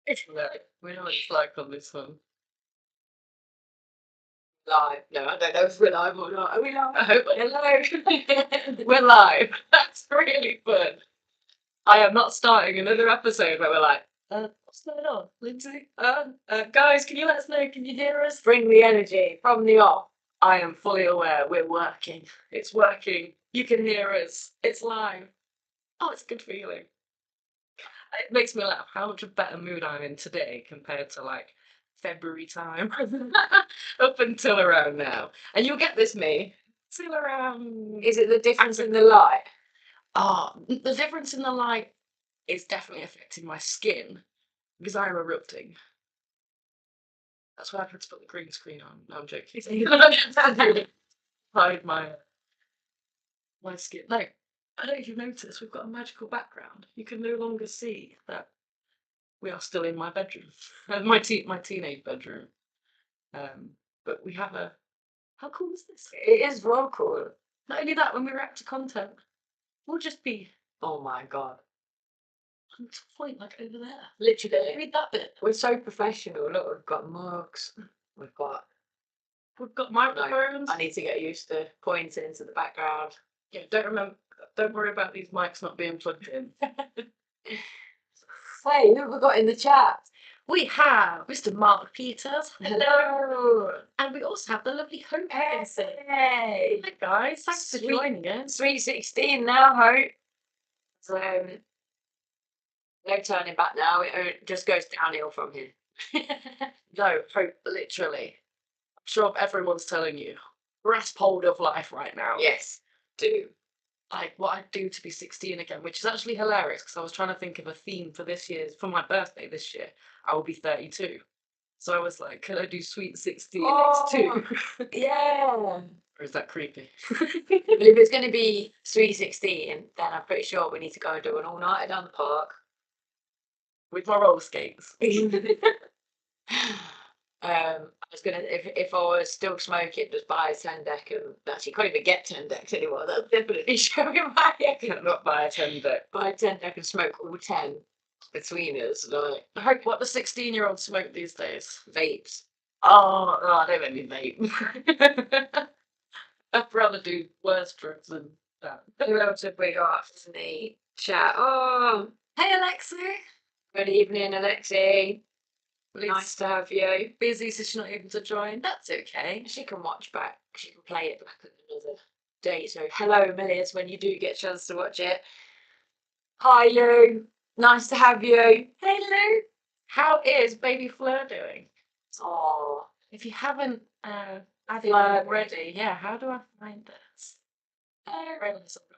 No, we know what it's like on this one. Live. No, I don't know if we're live or not. Are we live? I hope Hello. we're live. That's really fun. I am not starting another episode where we're like, what's going on, Lindsay? Guys, can you let us know? Can you hear us? Bring the energy from the off. I am fully aware we're working. It's working. You can hear us. It's live. Oh, it's a good feeling. It makes me laugh how much a better mood I'm in today compared to like February time up until around now. And you'll get this me till around. Is it the difference in the light? Oh, the difference in the light is definitely affecting my skin because I'm erupting. That's why I had to put the green screen on. No, I'm joking. Hide my skin. No, I don't know if you've noticed, we've got a magical background. You can no longer see that we are still in my bedroom, my teenage bedroom. But we have a. How cool is this? It is real cool. Not only that, when we react to content, we'll just be Oh my god. on point, like over there. Literally. Read that bit. We're so professional. Look, we've got mugs. We've got. We've got microphones. I need to get used to pointing into the background. Yeah, don't worry about these mics not being plugged in. Hey, who have we got in the chat? We have Mr. Mark Peters. Hello. And we also have the lovely Hope. Hey. Hi guys, thanks for joining us. Sweet 16 now, Hope. So, no turning back now. It just goes downhill from here. No, Hope, literally. I'm sure everyone's telling you. Grasp hold of life right now. Yes, do. Like what I'd do to be 16 again, which is actually hilarious because I was trying to think of a theme for this year's, for my birthday this year. I will be 32. So I was like, could I do Sweet 16 Oh. X2? Yeah. Or is that creepy? Well, if it's going to be Sweet 16, then I'm pretty sure we need to go and do an all-nighter down the park. With my roller skates. I was gonna if I was still smoking, just buy a 10 deck and actually can't even get 10 decks anymore. That's definitely showing my age. Not buy a 10 deck. Buy a 10 deck and smoke all 10 between us. Like I hope what the 16-year-olds smoke these days. vapes. Oh, no, I don't let me vape. I'd rather do worse drugs than that. Who else have we got in the chat? Oh, Hey, Alexa. good evening, Alexi. Liz, Nice to have you. busy, so she's not able to join. That's okay. She can watch back. She can play it back at another day. So hello, Millions, when you do get a chance to watch it. Hi, Lou. Nice to have you. Hey, Lou. How is baby Fleur doing? Oh, If you haven't added it Fleur. already, yeah, how do I find this?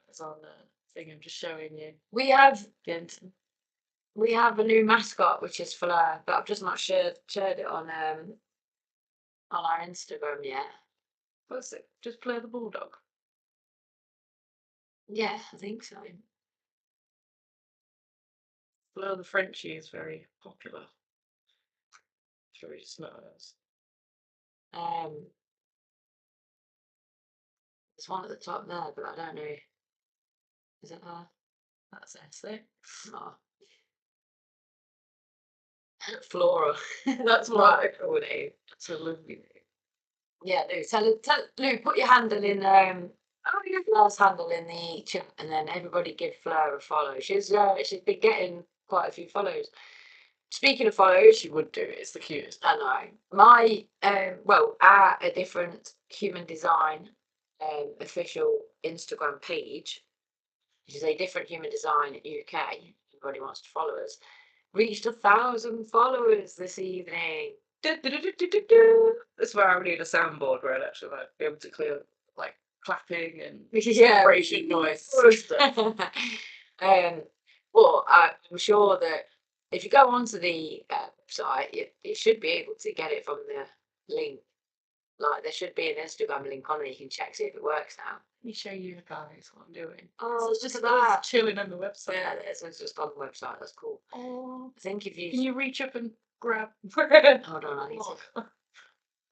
It's on the thing I'm just showing you. we have Again, a new mascot, which is Fleur, but I've just not shared it on our Instagram yet. what's it? Just Fleur the Bulldog. Yeah, I think so. Fleur the Frenchie is very popular. It's very smart. There's one at the top there, but I don't know. Is it her? That's Essex. Oh. Flora. That's my cool name. That's a lovely name. Yeah, Lou. Tell Lou, put your handle in Fleur's handle in the chat, and then everybody give Fleur a follow. She's been getting quite a few follows. Speaking of follows, She would do it. It's the cutest. I know my our a different human design official Instagram page, which is a different human design UK. Everybody wants to follow us. Reached 1,000 followers this evening. That's where I would need a soundboard where I'd actually like be able to clear like clapping and Yeah. vibration noise. Well, I'm sure that if you go onto the website, you should be able to get it from the link. Like there should be an Instagram link on it. You can check see if it works now. Let me show you guys what I'm doing. Oh, it's look just at that. chilling on the website. Yeah, it's just on the website. That's cool. Oh, I think if you can you reach up and grab? hold on, I need to.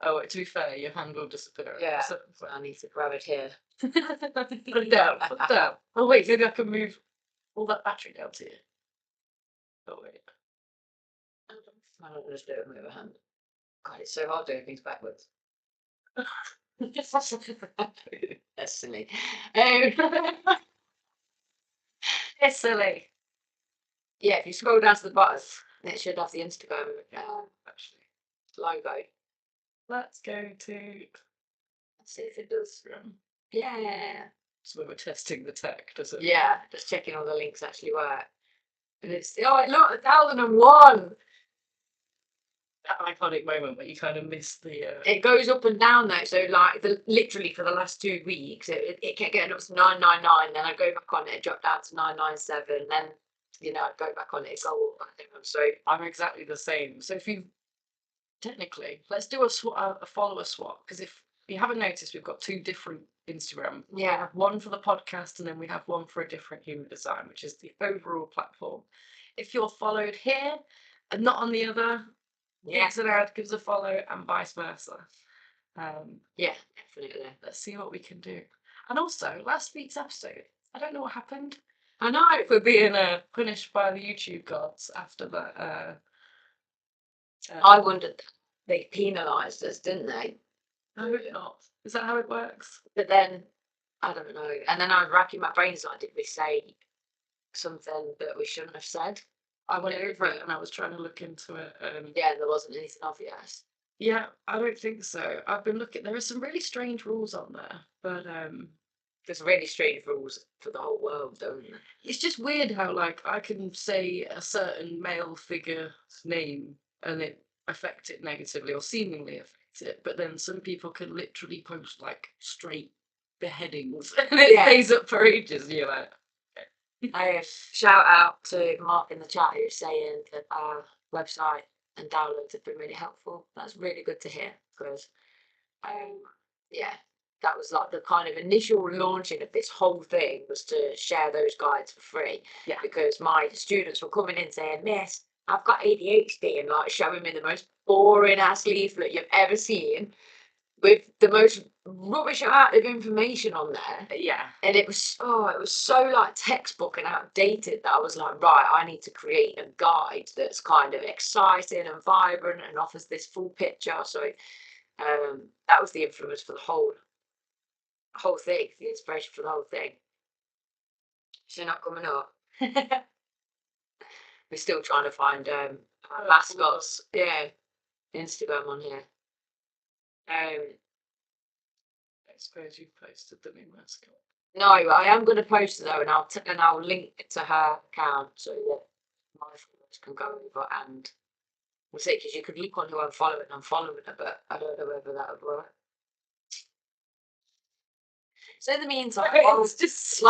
Oh, to be fair, your hand will disappear. Yeah, So, I need to grab it here. put it down. Put it down. Oh wait, maybe I can move all that battery down to you. Oh wait. I don't just do it with a hand. God, it's so hard doing things backwards. That's silly. It's silly. Yeah, if you scroll down to the bottom, it should have the Instagram Actually, logo. let's go to Let's see if it does. Yeah. so we were testing the tech, does it? Yeah, just checking all the links actually work. And it's, oh, look, 1001. That iconic moment where you kind of miss the. It goes up and down though, so like literally for the last 2 weeks, it kept getting up to 999. Then I'd go back on it, drop down to 997. Then I'd go back on it, go up. So I'm exactly the same. So if you technically, let's do a follower swap, because if you haven't noticed, we've got 2 different Instagram. Yeah. We have one for the podcast, and then we have one for a different human design, which is the overall platform. If you're followed here and not on the other, gives an ad, gives a follow, and vice versa. Yeah, definitely. Let's see what we can do. And also, last week's episode, I don't know what happened. I know. We're being punished by the YouTube gods after that. I wondered, they penalised us, didn't they? No, not. Is that how it works? But then, I don't know. And then I was racking my brains like, did we say something that we shouldn't have said? I went over it and I was trying to look into it. Yeah, there wasn't anything obvious. Yeah, I don't think so. I've been looking. There are some really strange rules on there, but there's really strange rules for the whole world, don't there? It's just weird how like I can say a certain male figure's name and it affect it negatively or seemingly affect it, but then some people can literally post like straight beheadings and it stays up for ages. And you're like, okay. Shout out to Mark in the chat who's saying that our website and downloads have been really helpful. That's really good to hear because, that was like the kind of initial launching of this whole thing was to share those guides for free. Yeah. Because my students were coming in saying, Miss, I've got ADHD, and like showing me the most boring ass leaflet you've ever seen with the most rubbish amount of information on there. Yeah. And it was so like textbook and outdated that I was like, right, I need to create a guide that's kind of exciting and vibrant and offers this full picture. So that was the influence for the whole thing, the inspiration for the whole thing. She's not coming up. We're still trying to find mascots. Yeah, Instagram on here. I suppose you've posted the new mascot. No, I am going to post it though, and I'll link it to her account so that my followers can go over and we'll see, because you could look on who I'm following. I'm following her, but I don't know whether that would work. So in the meantime, it's just so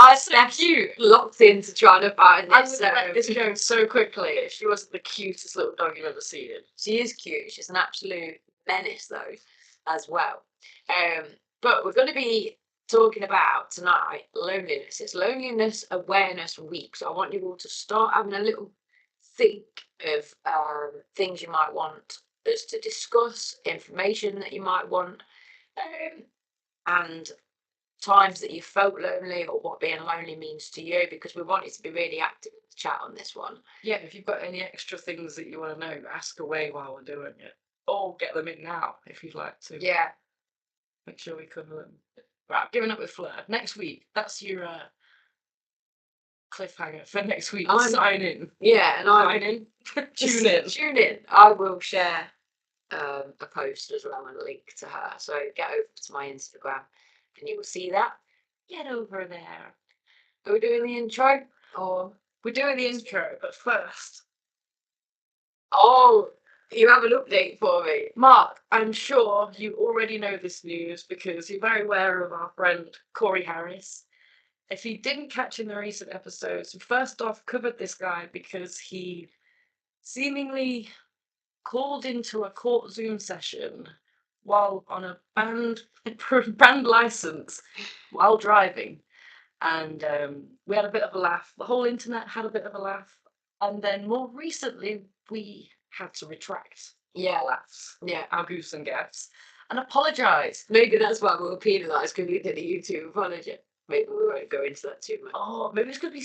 cute, locked into trying to find this. This goes so quickly. She wasn't the cutest little dog you've ever seen. She is cute. She's an absolute menace though, as well. But we're going to be talking about tonight loneliness. It's Loneliness Awareness Week. So I want you all to start having a little think of things you might want us to discuss, information that you might want, and times that you felt lonely or what being lonely means to you, because we want you to be really active in the chat on this one. Yeah, if you've got any extra things that you want to know, ask away while we're doing it. Or get them in now if you'd like to. Yeah. Make sure we cover them. Right, I'm giving up with Fleur. Next week, that's your cliffhanger for next week. Sign in. Yeah, and sign in. Tune in. Tune in. I will share a post as well and a link to her. So get over to my Instagram and you will see that. Get over there. Are we doing the intro? Or we're doing the intro, but first. Oh, you have an update for me. Mark, I'm sure you already know this news because you're very aware of our friend Corey Harris. If you didn't catch in the recent episodes, we first off covered this guy because he seemingly called into a court Zoom session while on a banned license while driving. And we had a bit of a laugh. The whole internet had a bit of a laugh. And then more recently, we had to retract our laughs, our goofs and gaffs, and apologise. Maybe that's why we were penalised, because we did a YouTube apology. Maybe we won't go into that too much. Oh, maybe it's gonna be.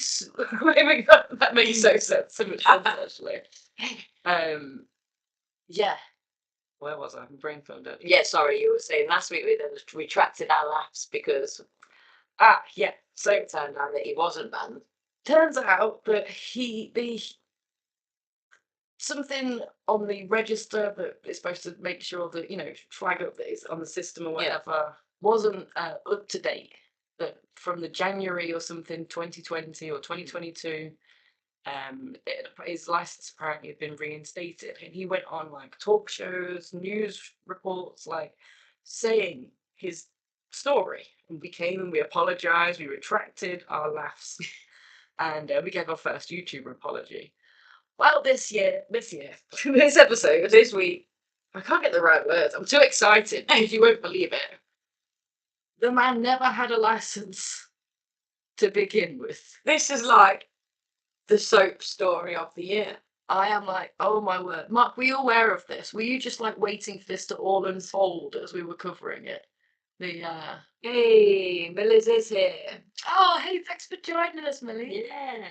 Maybe that makes so sense. So much sense actually. Yeah. Where was I? My brain phoned it. Yeah, sorry, you were saying last week we then retracted our laughs because Yeah. So it turned out that he wasn't banned. turns out that something on the register that is supposed to make sure that, flag up that it's on the system or whatever, wasn't up to date. That from the January or something 2020 or 2022, his license apparently had been reinstated, and he went on like talk shows, news reports, like saying his story. And we came and we apologized, we retracted our laughs, and we gave our first YouTuber apology. Well, this episode, this week, I can't get the right words. I'm too excited. You won't believe it. The man never had a license to begin with. This is like the soap story of the year. I am like, oh my word. Mark, were you aware of this? Were you just like waiting for this to all unfold as we were covering it? Hey, Millie's is here. Oh, hey, thanks for joining us, Millie. Yeah.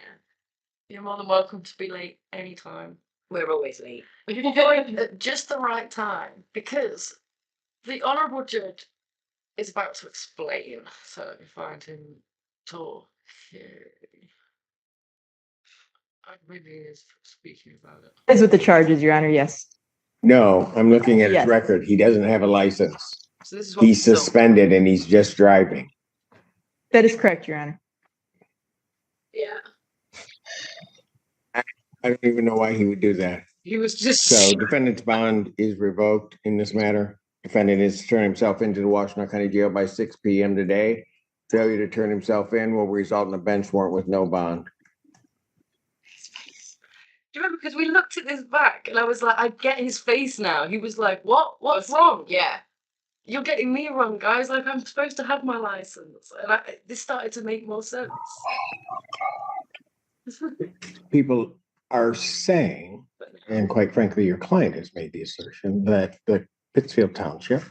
You're more than welcome to be late anytime. We're always late. You joined at just the right time because the Honourable Judge is about to explain. So let me find him talking. I really is speaking about it. Is with the charges, Your Honor, yes. No, I'm looking at his Yes. record. He doesn't have a license. So this is what He's suspended and he's just driving. That is correct, Your Honor. Yeah. I don't even know why he would do that. he was just So defendant's bond is revoked in this matter. Defendant is to turn himself into the Washington County Jail by 6 p.m. today. Failure to turn himself in will result in a bench warrant with no bond. Do you remember? Because we looked at this back and I was like, I get his face now. He was like, what? What's wrong? Yeah. You're getting me wrong, guys. Like, I'm supposed to have my license. And this started to make more sense. People are saying, and quite frankly, your client has made the assertion that the Pittsfield Township,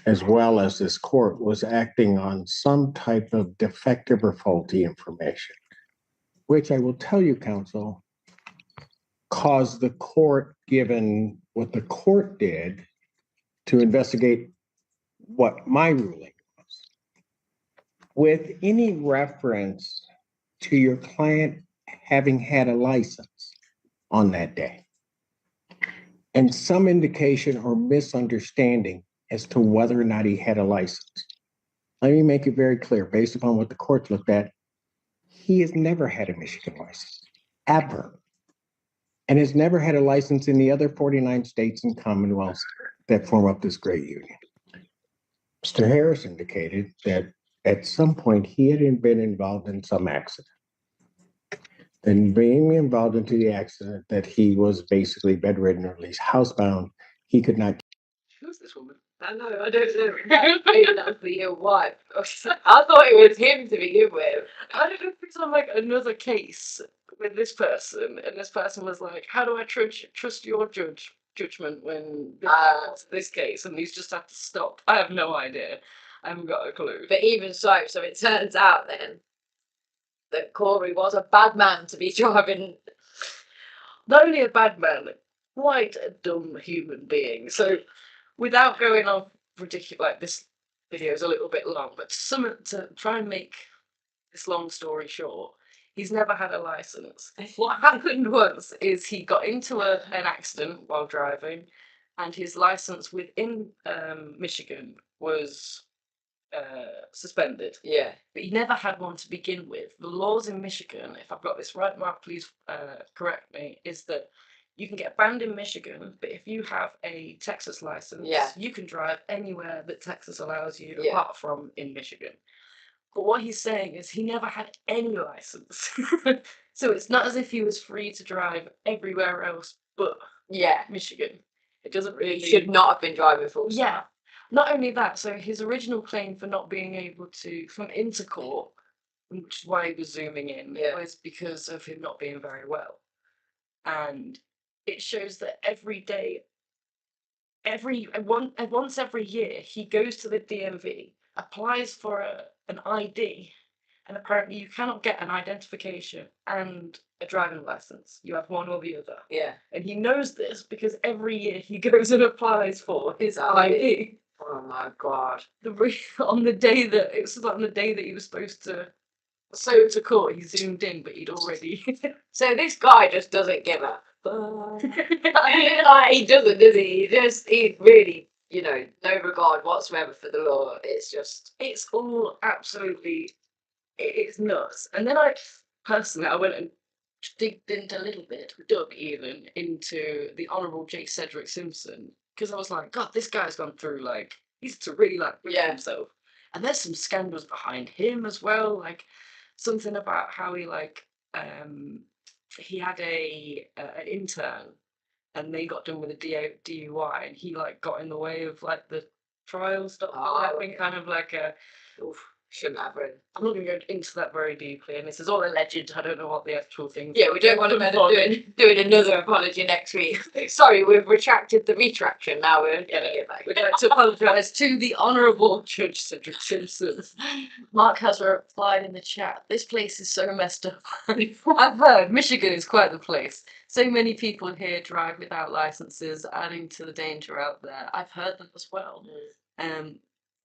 as well as this court, was acting on some type of defective or faulty information, which I will tell you, counsel, caused the court, given what the court did, to investigate what my ruling was. With any reference to your client having had a license on that day, and some indication or misunderstanding as to whether or not he had a license. Let me make it very clear, based upon what the court looked at, he has never had a Michigan license, ever, and has never had a license in the other 49 states and commonwealths that form up this great union. Mr. Harris indicated that at some point he had been involved in some accident. Then being involved into the accident, that he was basically bedridden or at least housebound, he could not. Who's this woman? I know, I don't know. Maybe that's for your wife. I thought it was him to begin with. I don't know if it's on like another case with this person, and this person was like, how do I trust your judgment when this case? And he's just had to stop. I have no idea. I haven't got a clue. But even so it turns out then that Corey was a bad man to be driving. Not only a bad man, quite a dumb human being. So, without going off ridiculous, like this video is a little bit long, but to try and make this long story short, he's never had a license. What happened is he got into an accident while driving, and his license within Michigan was suspended. Yeah. But he never had one to begin with. The laws in Michigan, if I've got this right, Mark, please correct me, is that you can get banned in Michigan, but if you have a Texas license, you can drive anywhere that Texas allows you, apart from in Michigan. But what he's saying is he never had any license. So it's not as if he was free to drive everywhere else but Michigan. It doesn't really... He should not have been driving full stop. Yeah. Not only that, so his original claim for not being able to come into court, which is why he was zooming in, was because of him not being very well. And it shows that every day, once every year, he goes to the DMV, applies for an ID, And apparently you cannot get an identification and a driving license. You have one or the other. Yeah. And he knows this because every year he goes and applies for his ID. Oh my god. On the day that it was on the day that he was supposed to go to court, he zoomed in, but he'd already. So this guy just doesn't give a fuck. Like, he doesn't, does he? He really, no regard whatsoever for the law. It's just. It's all absolutely. It's nuts. And then I went and digged into a little bit, dug even into the Honourable J. Cedric Simpson, because I was like, God, this guy's gone through he's to really prove himself. And there's some scandals behind him as well, like something about how he he had an intern and they got done with a DUI and he got in the way of the trial stuff. Having kind of Shouldn't have written. I'm not going to go into that very deeply, and this is all alleged. I don't know what the actual thing. Yeah, we don't want to end up doing another apology next week. Sorry, we've retracted the retraction. Now we're going to get back. We'd like to apologise to the Honourable Judge Cedric Simpson. Mark has replied in the chat. This place is so messed up. I've heard Michigan is quite the place. So many people here drive without licenses, adding to the danger out there. I've heard that as well.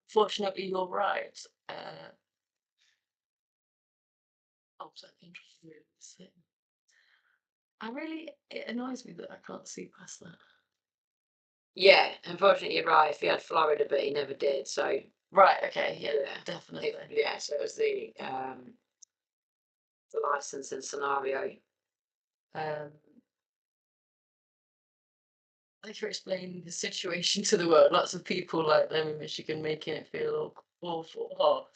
Fortunately, you're right. It annoys me that I can't see past that. Yeah, unfortunately, you're right. If he had Florida, but he never did. So right, okay, yeah, definitely. So it was the licensing scenario. Thanks for explaining the situation to the world. Lots of people like them in Michigan making it feel awful.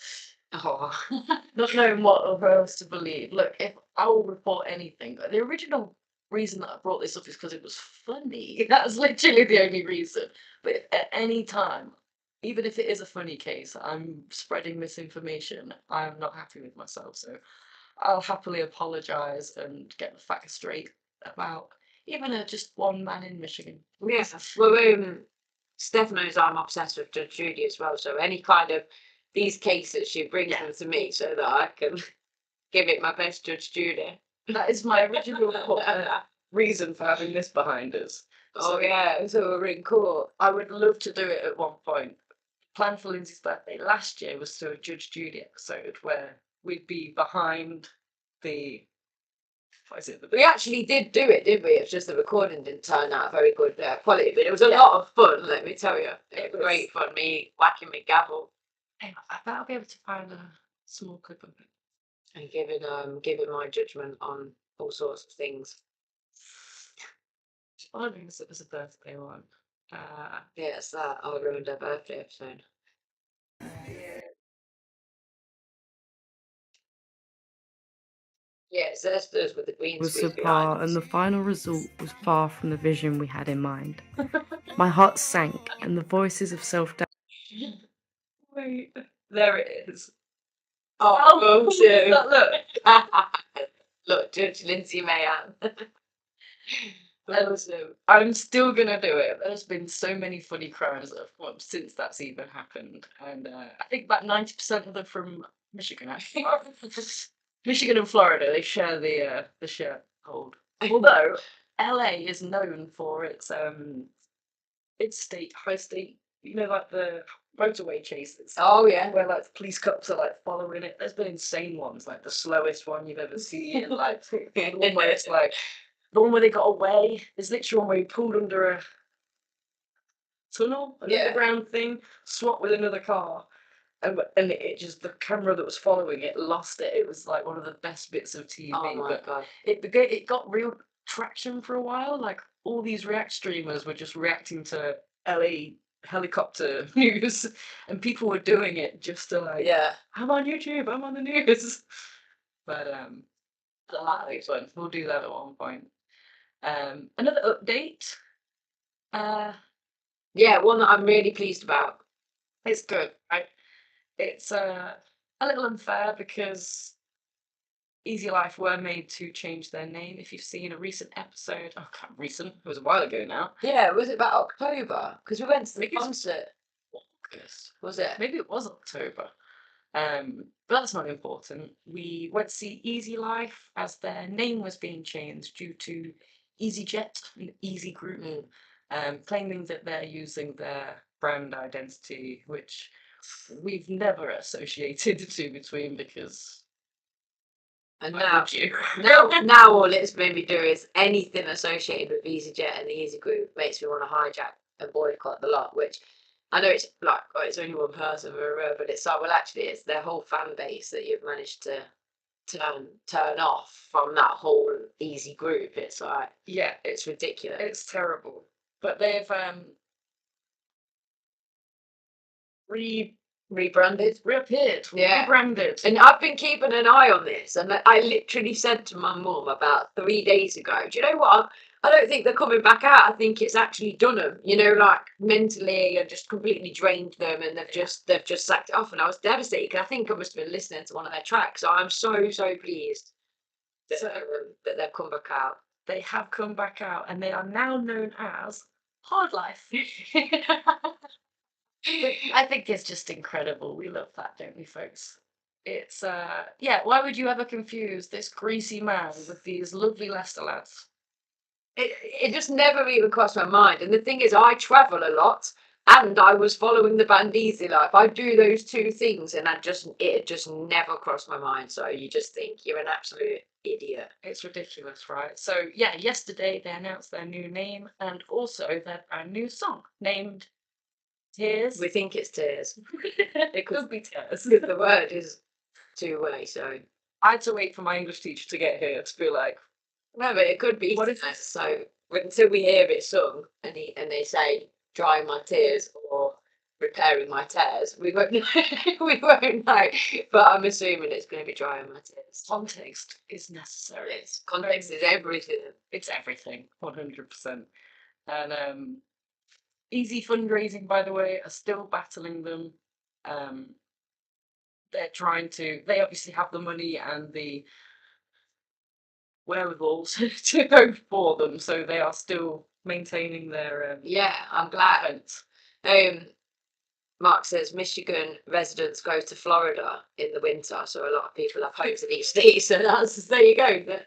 Not knowing what else to believe. Look, if I will report anything, the original reason that I brought this up is because it was funny. That's literally the only reason. But if at any time, even if it is a funny case, I'm spreading misinformation, I'm not happy with myself. So I'll happily apologise and get the facts straight about even just one man in Michigan. Yeah. Well, Steph knows I'm obsessed with Judge Judy as well. So any kind of these cases, she brings them to me so that I can give it my best Judge Judy. That is my original reason for having this behind us. So we're in court. I would love to do it at one point. Plan for Lindsay's birthday last year was to a Judge Judy episode where we'd be behind the. What is it? We actually did do it, didn't we? It's just the recording didn't turn out very good quality, but it was a lot of fun. Let me tell you, it was great fun. Me whacking my gavel. I bet I'll be able to find a small clip of it and giving my judgment on all sorts of things. I think it was a birthday one. It's that I ruined her birthday episode. Yeah, so that's those with the green Was screen subpar, and the final result was far from the vision we had in mind. My heart sank, and the voices of self-doubt. Wait, there it is. Oh, bullshit! Look, look, Judge Lindsay Mayhem. I'm still gonna do it. There's been so many funny crimes that have come up since that's even happened, and I think about 90% of them from Michigan. Actually, Michigan and Florida, they share the sharehold. Although LA is known for its high state, the motorway chases. Oh yeah, where the police cops are following it. There's been insane ones, the slowest one you've ever seen, and the one where it's the one where they got away. There's literally one where he pulled under a tunnel, an underground thing, swapped with another car. And it just, the camera that was following it lost it. It was one of the best bits of TV. Oh my God. It got real traction for a while. All these React streamers were just reacting to LA helicopter news, and people were doing it just to I'm on YouTube, I'm on the news. But I like this one. We'll do that at one point. Another update. One that I'm really pleased about. It's good, right? It's a little unfair because Easy Life were made to change their name. If you've seen a recent episode, recent, it was a while ago now. Yeah, was it about October? Because we went to the concert. August. Was it? Maybe it was October. But that's not important. We went to see Easy Life as their name was being changed due to EasyJet and Easy Group, claiming that they're using their brand identity, which we've never associated the two between because And why now, would you? now all it's made me do is anything associated with EasyJet and the Easy Group makes me want to hijack and boycott the lot, which I know it's like, oh, it's only one person, but it's like, well, actually, it's their whole fan base that you've managed to turn off from that whole Easy Group. It's like, Yeah, it's ridiculous. it's terrible. But they've Rebranded. reappeared, Yeah. rebranded. And I've been keeping an eye on this, and I literally said to my mum about 3 days ago, do you know what? I don't think they're coming back out. I think it's actually done them, you know, like mentally and just completely drained them, and they've just sacked it off. And I was devastated because I think I must have been listening to one of their tracks. So I'm so pleased that, that they've come back out. They have come back out, and they are now known as Hard Life. I think it's just incredible. We love that, don't we, folks? It's yeah. Why would you ever confuse this greasy man with these lovely Leicester lads? It just never even crossed my mind. And the thing is, I travel a lot, and I was following the band Easy Life. I do those two things, and it just never crossed my mind. So you just think you're an absolute idiot. It's ridiculous, right? So yeah, yesterday they announced their new name and also their brand new song named Tears. We think it's Tears. It could be Tears. The word is two-way, so I had to wait for my English teacher to get here to be like, no, but it could be. What is Tears. So until we hear it sung and they say drying my tears or repairing my tears, we won't know. We won't know. But I'm assuming it's going to be drying my tears. context is necessary. Yes, context is everything. It's everything, 100%. And Easy Fundraising, by the way, are still battling them. They're trying to. They obviously have the money and the wherewithal to go for them, so they are still maintaining their Yeah, I'm glad. event. Mark says Michigan residents go to Florida in the winter, so a lot of people have homes in each state. So there you go.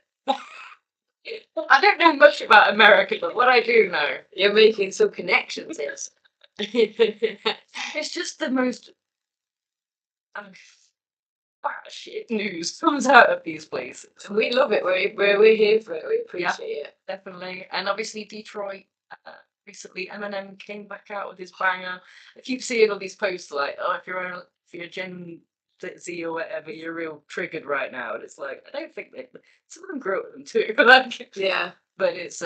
I don't know much about America, but what I do know, You're making some connections here. it's just the most shit news comes out of these places. We love it. We're here for it. We appreciate it. Definitely. And obviously Detroit, recently Eminem came back out with his banger. I keep seeing all these posts like, oh, if you're Gen Z or whatever, you're real triggered right now. And it's like, I don't think some of them grew up with them too. Like, Yeah. but it's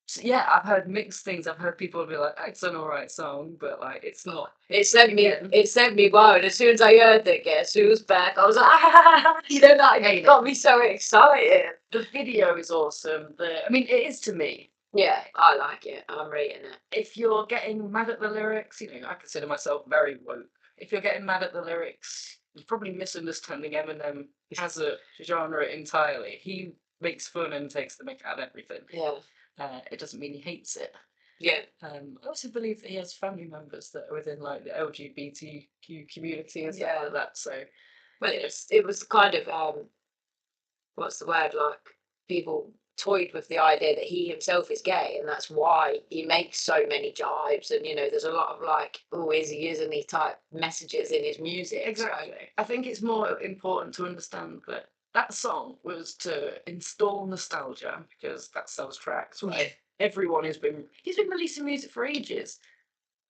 so yeah, I've heard mixed things. I've heard people be like, it's an alright song, but like it's not. It sent me wild. As soon as I heard that Guess Who's back, I was like, ah! You know, that got me so excited. The video is awesome. I mean, it is to me. Yeah, I like it. I'm rating it. If you're getting mad at the lyrics, you know, I consider myself very woke. If you're getting mad at the lyrics, you're probably misunderstanding Eminem as a genre entirely. He makes fun and takes the mick out of everything. Yeah. It doesn't mean he hates it. Yeah. I also believe that he has family members that are within like the LGBTQ community and stuff Yeah. like that. So, Well, it was kind of what's the word, like people toyed with the idea that he himself is gay, and that's why he makes so many jibes. And you know, there's a lot of like, oh, is he, isn't he type messages in his music. exactly. I think it's more important to understand that that song was to install nostalgia because that sells tracks, right? Everyone he's been releasing music for ages.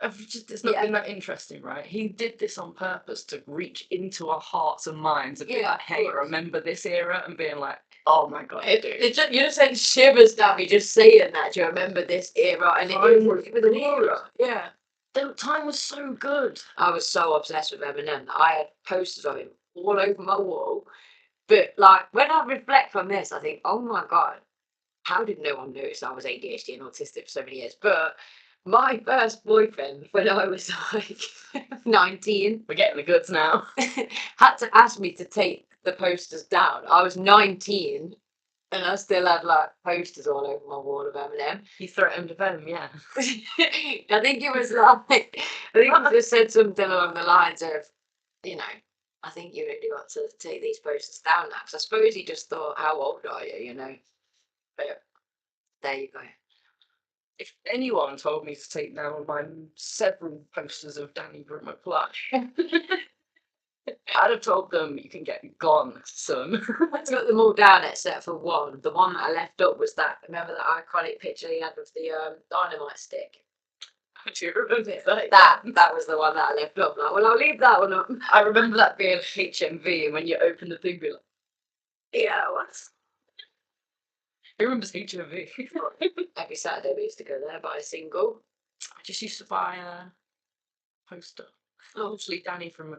It's not been that interesting, right? He did this on purpose to reach into our hearts and minds and be like, hey, remember this era? And being like, oh my god, you just send shivers down me just saying that. Do you remember this era? And it was an era. Yeah. The time was so good. I was so obsessed with Eminem that I had posters of him all over my wall. But like when I reflect on this, I think, oh my god, how did no one notice I was ADHD and autistic for so many years? But my first boyfriend, when I was like 19, we're getting the goods now, had to ask me to take the posters down. I was 19 and I still had like posters all over my wall of Eminem. He threatened them, yeah. I think it was like, I think he just said something along the lines of, you know, I think you really got to take these posters down now, because I suppose he just thought, how old are you, you know? But there you go. If anyone told me to take down my several posters of Danny Brooke McFly, I'd have told them you can get gone, son. I took them all down except for one. The one that I left up was that, remember that iconic picture he had of the dynamite stick? Do you remember that? That was the one that I left up. Like, well, I'll leave that one up. I remember that being HMV, and when you open the thing, be like, Yeah, what? who remembers HMV? Every Saturday we used to go there, buy a single. I just used to buy a poster. Obviously, Danny from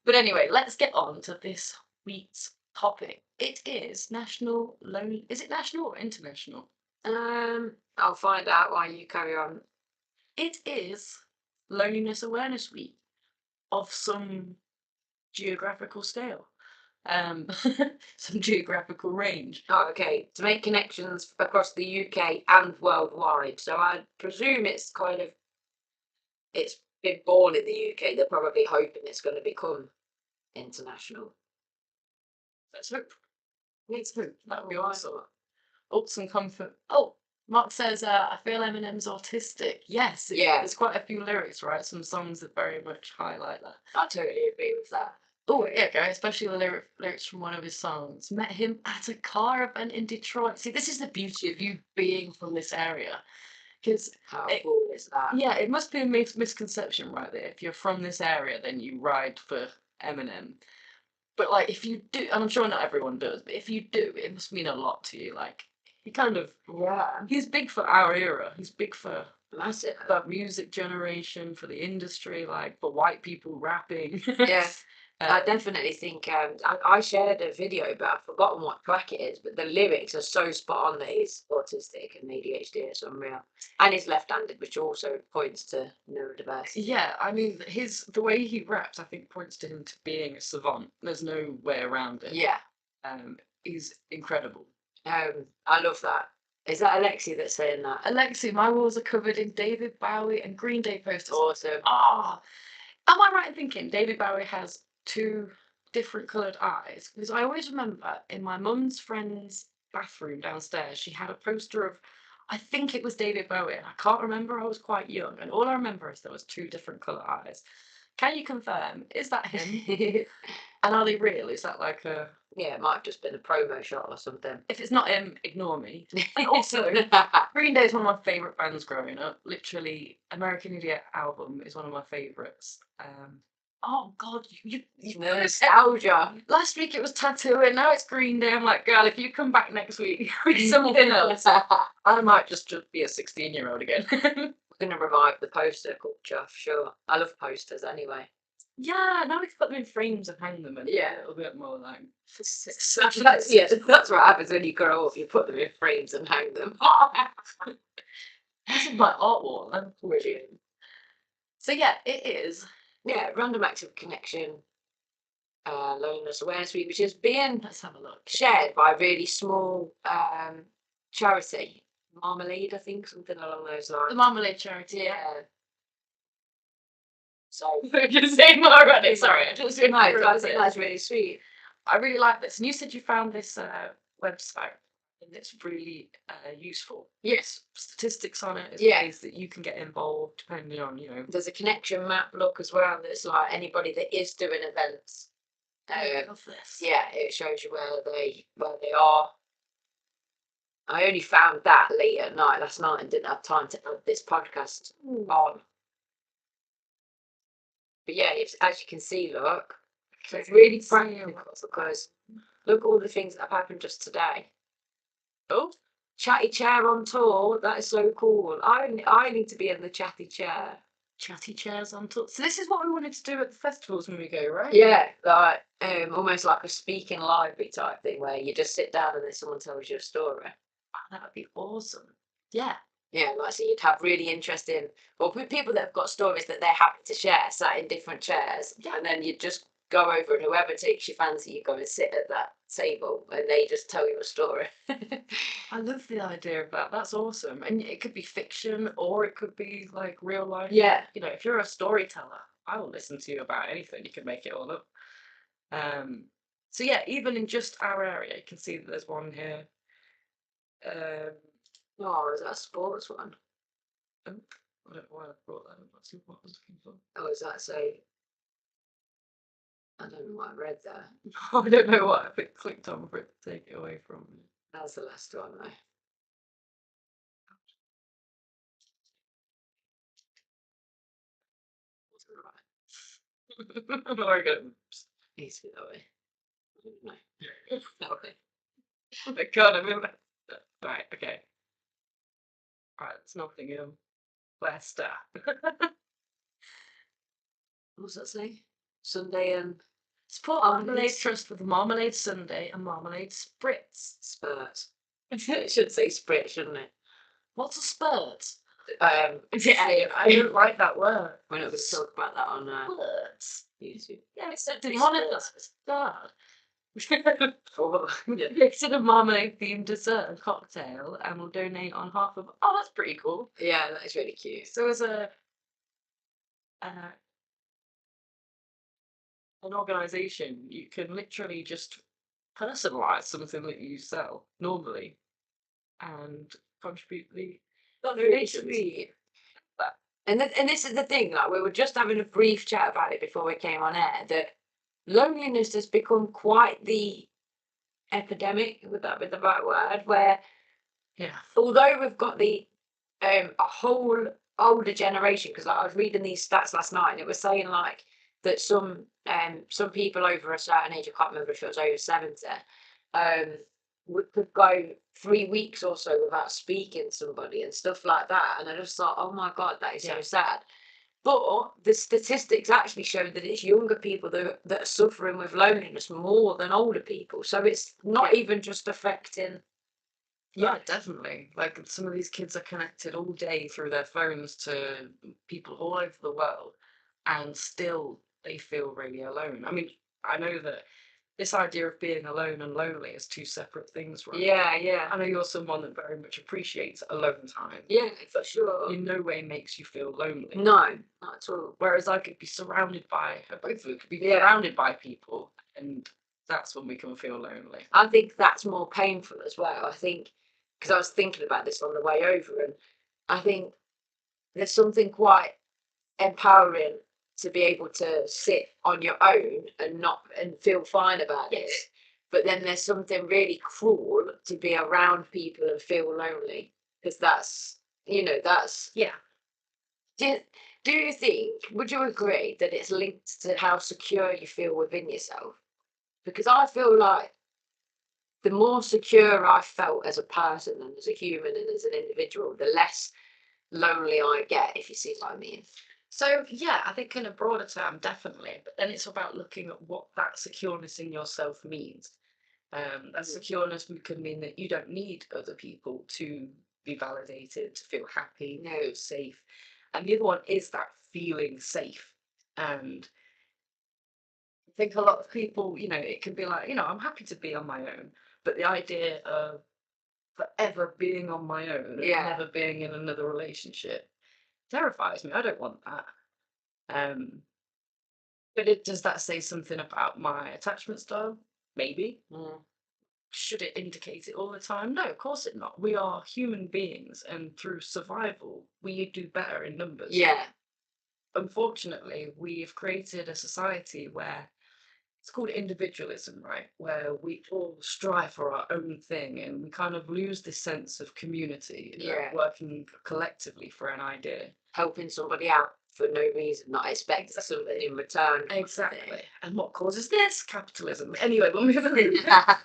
But anyway, let's get on to this week's topic. It is National Lonely. Is it national or international? I'll find out while you carry on. It is Loneliness Awareness Week of some geographical scale. Some geographical range. Oh, okay. To make connections across the UK and worldwide. So I presume it's been born in the UK. They're probably hoping it's going to become international. Let's hope. Let's hope. That would be Right. awesome. Ults and comfort. Oh, Mark says, I feel Eminem's autistic. Yes, Yeah. there's quite a few lyrics, right? Some songs that very much highlight that. I totally agree with that. Oh, yeah, okay, especially the lyrics from one of his songs. Met him at a car event in Detroit. See, this is the beauty of you being from this area. Because, How cool is that? yeah, it must be a misconception right there. If you're from this area, then you ride for Eminem. But, like, if you do, and I'm sure not everyone does, but if you do, it must mean a lot to you. Like, he kind of, Yeah. he's big for our era. He's big for Massive. the music generation, for the industry, like, for white people rapping. Yeah. I Um, definitely think I shared a video, but I've forgotten what track it is. But the lyrics are so spot on that he's autistic and ADHD. It's unreal, and he's left-handed, which also points to neurodiversity. Yeah, I mean, the way he raps, I think, points to him to being a savant. There's no way around it. Yeah. He's incredible. I love that. Is that Alexi that's saying that? Alexi, my walls are covered in David Bowie and Green Day posters. Awesome. Ah, am I right in thinking David Bowie has 2 different coloured eyes? Because I always remember in my mum's friend's bathroom downstairs, she had a poster of, I think it was David Bowie, and I can't remember, I was quite young, and all I remember is there was 2 different colour eyes. Can you confirm, is that him? And are they real? Is that like a... Yeah, it might have just been a promo shot or something. If it's not him, ignore me. And also, Green Day is one of my favourite bands growing up. Literally, American Idiot album is one of my favourites. Oh God, you nostalgia. last week it was tattooing, now it's Green Day. I'm like, girl, if you come back next week with something else, I might just be a 16-year-old again. We're gonna revive the poster culture for sure. I love posters anyway. Yeah, now we can put them in frames and hang them, and Yeah. a little bit more like. That's what happens when you grow up. You put them in frames and hang them. This is my art wall. I'm Brilliant. So yeah, it is. Yeah, random active connection, loneliness awareness week, which is being Let's have a look. shared by a really small charity, Marmalade, I think, something along those lines. The Marmalade Charity. Yeah. So We're gonna say more already. Sorry, I just no, I think that's really sweet. I really like this. And you said you found this website and it's really useful. Yes. Statistics on it. It's Yeah. ways that you can get involved depending on, you know. There's a connection map look as well. That's like anybody that is doing events. I love this. Yeah, it shows you where they are. I only found that late at night last night and didn't have time to add this podcast on. But yeah, as you can see, look, so it's really practical because look at all the things that have happened just today. Oh, Chatty chair on tour, that is so cool. I need to be in the chatty chair. chatty chairs on top. So this is what we wanted to do at the festivals when we go, right? Yeah, like almost like a speaking library type thing where you just sit down and then someone tells you a story. Oh, that would be awesome. Yeah. Yeah, like so you'd have really interesting, or people that have got stories that they're happy to share, sat in different chairs, and then you just go over and whoever takes your fancy, you go and sit at that table, and they just tell you a story. I love the idea of that. That's awesome. And it could be fiction or it could be like real life. Yeah. You know, if you're a storyteller, I will listen to you about anything. You can make it all up. So yeah, even in just our area, you can see that there's one here. Oh, is that a sports one? I don't know why I brought that up. That's what I was looking for. Oh, is that say? I don't know what I read there. I don't know what I clicked on for it to take it away from me. That's the last one though. I'm not very good at maps. Needs to be that way. No. Okay. Oh my god, I'm in that. Right, okay. Right, it's Nottingham. Leicester. What's that say? Sunday and Support Marmalade Trust with Marmalade Sunday and Marmalade Spritz. spurt. It should say sprit, shouldn't it? What's a spurt? Yeah, I don't like that word. we're not going to talk about that on Spurts. YouTube. Yeah, it's something one of those. God. Mixing a marmalade themed dessert and cocktail, and we'll donate on half of. Oh, that's pretty cool. Yeah, that is really cute. So as an organisation, you can literally just personalise something that you sell normally, and contribute the donations. Sweet. And this is the thing, like we were just having a brief chat about it before we came on air, that loneliness has become quite the epidemic, would that be the right word, where Yeah. although we've got the a whole older generation, because like I was reading these stats last night and it was saying like that some people over a certain age, I can't remember if it was over 70, could go 3 weeks or so without speaking to somebody and stuff like that. And I just thought, oh my God, that is so sad. But the statistics actually show that it's younger people that are suffering with loneliness more than older people. So it's not even just affecting. Yeah, definitely. Like some of these kids are connected all day through their phones to people all over the world, and still they feel really alone. I mean, I know that this idea of being alone and lonely is two separate things, right? Yeah. I know you're someone that very much appreciates alone time. Yeah, for sure. In no way makes you feel lonely. No, not at all. Whereas I could be surrounded by, both of us could be surrounded by people, and that's when we can feel lonely. I think that's more painful as well. I think, because I was thinking about this on the way over, and I think there's something quite empowering to be able to sit on your own and feel fine about it. But then there's something really cruel to be around people and feel lonely, because that's Yeah. Do you think, would you agree that it's linked to how secure you feel within yourself? Because I feel like the more secure I felt as a person and as a human and as an individual, the less lonely I get, if you see what I mean. So yeah, I think in a broader term, definitely. But then it's about looking at what that secureness in yourself means. That secureness could mean that you don't need other people to be validated, to feel happy, feel safe. And the other one is that feeling safe. And I think a lot of people, it can be like, I'm happy to be on my own. But the idea of forever being on my own and never being in another relationship terrifies me. I don't want that. But does that say something about my attachment style? Maybe. Should it indicate it all the time? No, of course it not. We are human beings, and through survival, we do better in numbers. Yeah. Unfortunately, we've created a society where it's called individualism, right? Where we all strive for our own thing, and we kind of lose this sense of community, working collectively for an idea. Helping somebody out for no reason, not expecting something in return. Exactly. And what causes this? Capitalism. Anyway, we'll move on.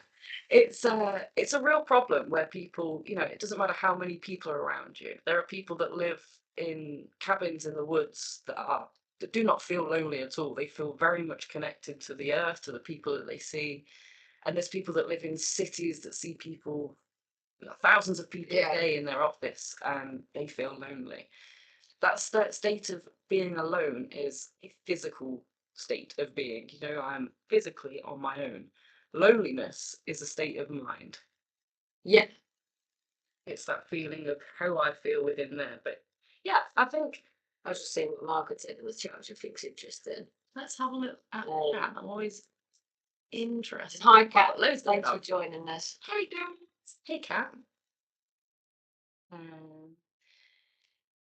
It's a real problem where people, it doesn't matter how many people are around you. There are people that live in cabins in the woods that do not feel lonely at all. They feel very much connected to the earth, to the people that they see. And there's people that live in cities that see people, thousands of people a day in their office, and they feel lonely. That state of being alone is a physical state of being. I'm physically on my own. Loneliness is a state of mind. Yeah. It's that feeling of how I feel within there. But yeah, I think I was just saying what Margaret said in the chat, which I think's interesting. Let's have a look at chat. I'm always interested. Hi, Kat. Loads Thanks for joining us. How you doing? Hey, Kat.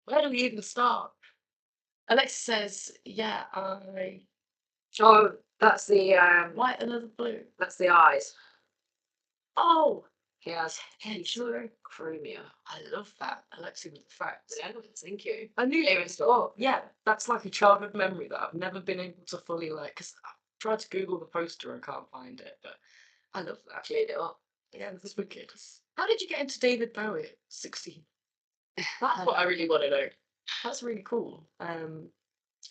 Where do we even start? Alexa says, yeah, I Oh, that's the white another blue. that's the eyes. Oh, He has sure. chromia. I love that. Alexa with the facts. Yeah, thank you. I knew It was thought. yeah, that's like a childhood memory that I've never been able to fully like. Cause I tried to Google the poster and can't find it, but I love that. Cleared it up. Yeah, this is wicked. How did you get into David Bowie at 16? That's what I really want to know. That's really cool.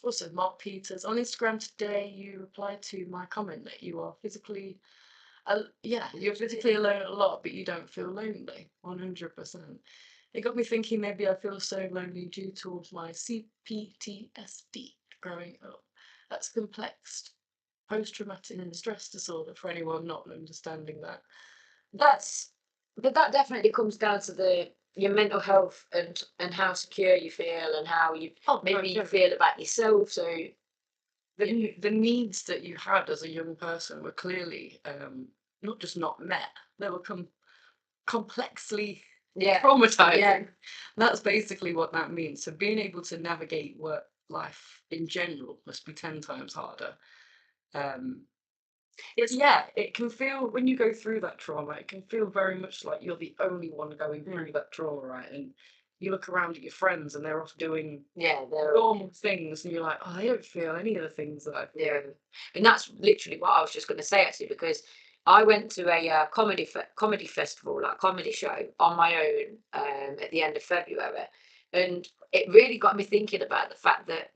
Also, Mark Peters on Instagram today. You replied to my comment that you are physically, you're physically alone a lot, but you don't feel lonely. 100%. It got me thinking. Maybe I feel so lonely due to my CPTSD growing up. That's complex post-traumatic stress disorder. For anyone not understanding that, But that definitely comes down to your mental health and how secure you feel and how you you feel about yourself. So the needs that you had as a young person were clearly not just not met, they were complexly traumatizing. Yeah. That's basically what that means. So being able to navigate work life in general must be 10 times harder. It can feel, when you go through that trauma, it can feel very much like you're the only one going through that trauma, right? And you look around at your friends and they're off doing they're normal things, and you're like, oh, I don't feel any of the things that I feel. Yeah, and that's literally what I was just going to say, actually, because I went to a comedy festival, like comedy show, on my own at the end of February, and it really got me thinking about the fact that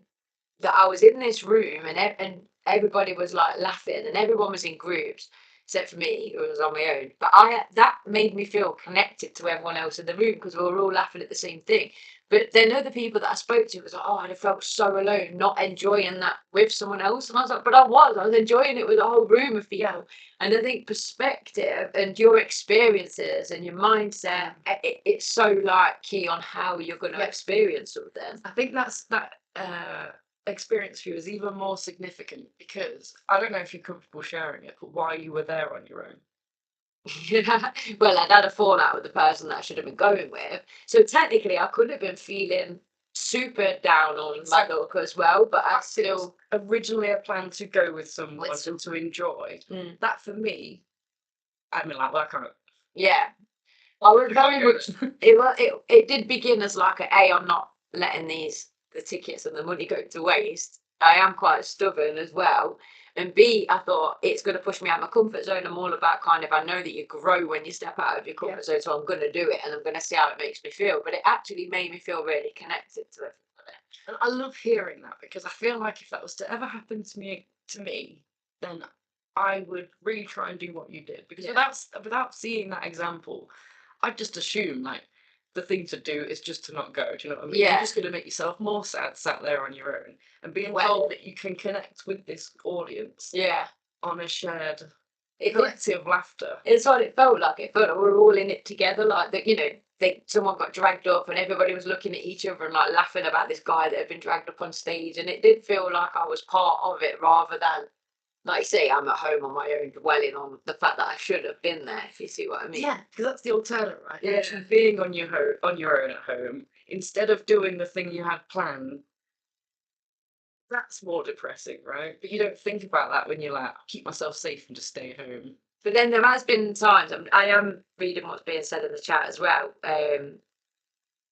I was in this room and everybody was like laughing and everyone was in groups except for me, who was on my own. But that made me feel connected to everyone else in the room because we were all laughing at the same thing. But then other people that I spoke to was like, oh, I felt so alone, not enjoying that with someone else. And I was like, but I was enjoying it with a whole room of people. And I think perspective and your experiences and your mindset, it's so like key on how you're going to experience something. I think that experience for you is even more significant because I don't know if you're comfortable sharing it, but why you were there on your own. Yeah, well, I'd had a fallout with the person that I should have been going with, so technically I could have been feeling super down on my luck as well, but I still originally I planned to go with someone and to enjoy that. For me, I mean, like, well, I can't. Yeah, I was very much. It did begin as like I'm not letting the tickets and the money go to waste. I am quite stubborn as well. And B, I thought it's going to push me out of my comfort zone. I'm all about kind of, I know that you grow when you step out of your comfort zone, so I'm going to do it and I'm going to see how it makes me feel. But it actually made me feel really connected to everybody. And I love hearing that because I feel like if that was to ever happen to me, then I would really try and do what you did. Because without seeing that example, I'd just assume like the thing to do is just to not go. Do you know what I mean? Yeah. You're just going to make yourself more sad, sat there on your own, and being told that you can connect with this audience. Yeah. On a shared collective laughter. It's what it felt like. It felt like we were all in it together. Like that, someone got dragged up and everybody was looking at each other and like laughing about this guy that had been dragged up on stage. And it did feel like I was part of it rather than, like you say, I'm at home on my own, dwelling on the fact that I should have been there, if you see what I mean. Yeah, because that's the alternative, right? Yeah. Actually being on your own at home, instead of doing the thing you had planned, that's more depressing, right? But you don't think about that when you're like, I'll keep myself safe and just stay home. But then there has been times, I am reading what's being said in the chat as well.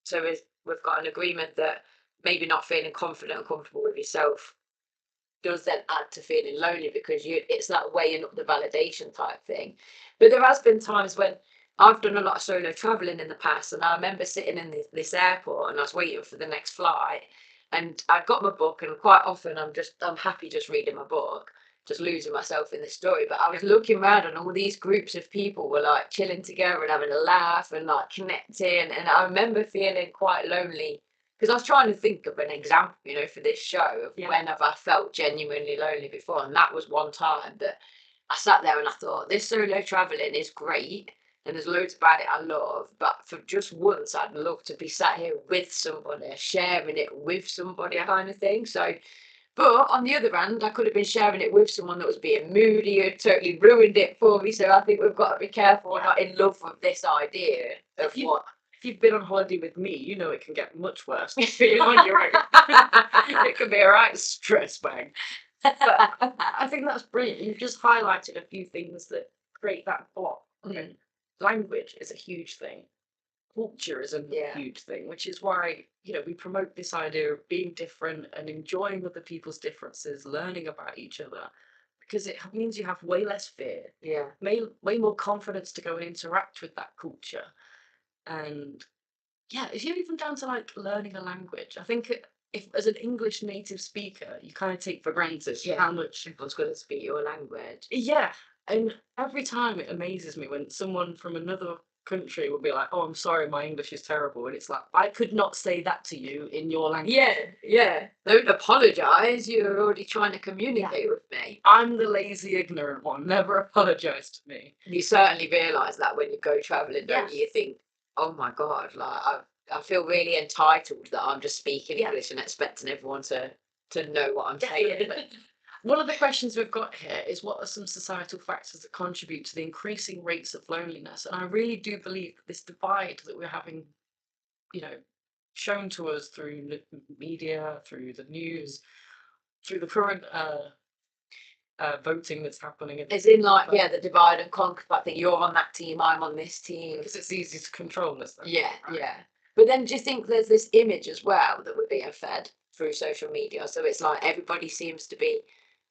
So we've got an agreement that maybe not feeling confident and comfortable with yourself does then add to feeling lonely because it's that weighing up the validation type thing. But there has been times when I've done a lot of solo traveling in the past, and I remember sitting in this airport and I was waiting for the next flight, and I've got my book, and quite often I'm happy just reading my book, just losing myself in the story. But I was looking around and all these groups of people were like chilling together and having a laugh and like connecting, and I remember feeling quite lonely. Because I was trying to think of an example, for this show of when have I felt genuinely lonely before. And that was one time that I sat there and I thought, this solo traveling is great. and there's loads about it I love, but for just once I'd love to be sat here with somebody, sharing it with somebody kind of thing. So, but on the other hand, I could have been sharing it with someone that was being moody and totally ruined it for me. So I think we've got to be careful. We're not in love with this idea of what. If you've been on holiday with me, you know it can get much worse. Being on your own, it can be a right stress bag. But I think that's brilliant. You've just highlighted a few things that create that block. Mm. Language is a huge thing. Culture is a huge thing, which is why, you know, we promote this idea of being different and enjoying other people's differences, learning about each other, because it means you have way less fear, way more confidence to go and interact with that culture. And yeah, if you're even down to like learning a language, I think if as an English native speaker, you kind of take for granted how much people's going to speak your language. Yeah, and every time it amazes me when someone from another country will be like, "Oh, I'm sorry, my English is terrible," and it's like, I could not say that to you in your language. Yeah. Don't apologise. You're already trying to communicate with me. I'm the lazy, ignorant one. Never apologise to me. You certainly realise that when you go travelling, don't you? You think, oh my God, like I feel really entitled that I'm just speaking English and expecting everyone to know what I'm saying. One of the questions we've got here is, what are some societal factors that contribute to the increasing rates of loneliness? And I really do believe that this divide that we're having, you know, shown to us through media, through the news, through the current voting that's happening. It's in like, the divide and conquer. I think you're on that team, I'm on this team. Because it's easy to control us. Yeah. But then do you think there's this image as well that we're being fed through social media? So it's like everybody seems to be,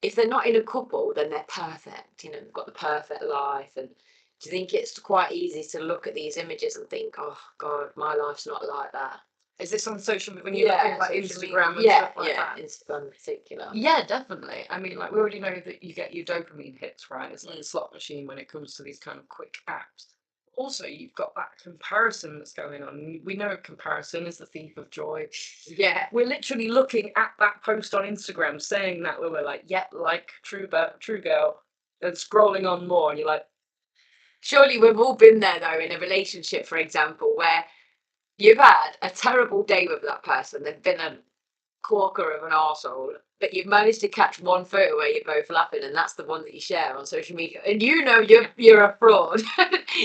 if they're not in a couple, then they're perfect. You know, they've got the perfect life. And do you think it's quite easy to look at these images and think, oh God, my life's not like that? Is this on social media? When you look at like Instagram and stuff like that? Instagram in particular. Yeah, definitely. I mean, like, we already know that you get your dopamine hits, right? It's like a slot machine when it comes to these kind of quick apps. Also, you've got that comparison that's going on. We know comparison is the thief of joy. Yeah. We're literally looking at that post on Instagram saying that, where we're like, like true girl, and scrolling on more, and you're like, surely we've all been there though, in a relationship, for example, where you've had a terrible day with that person. They've been a corker of an arsehole, but you've managed to catch one photo where you're both laughing, and that's the one that you share on social media. And you know you're a fraud.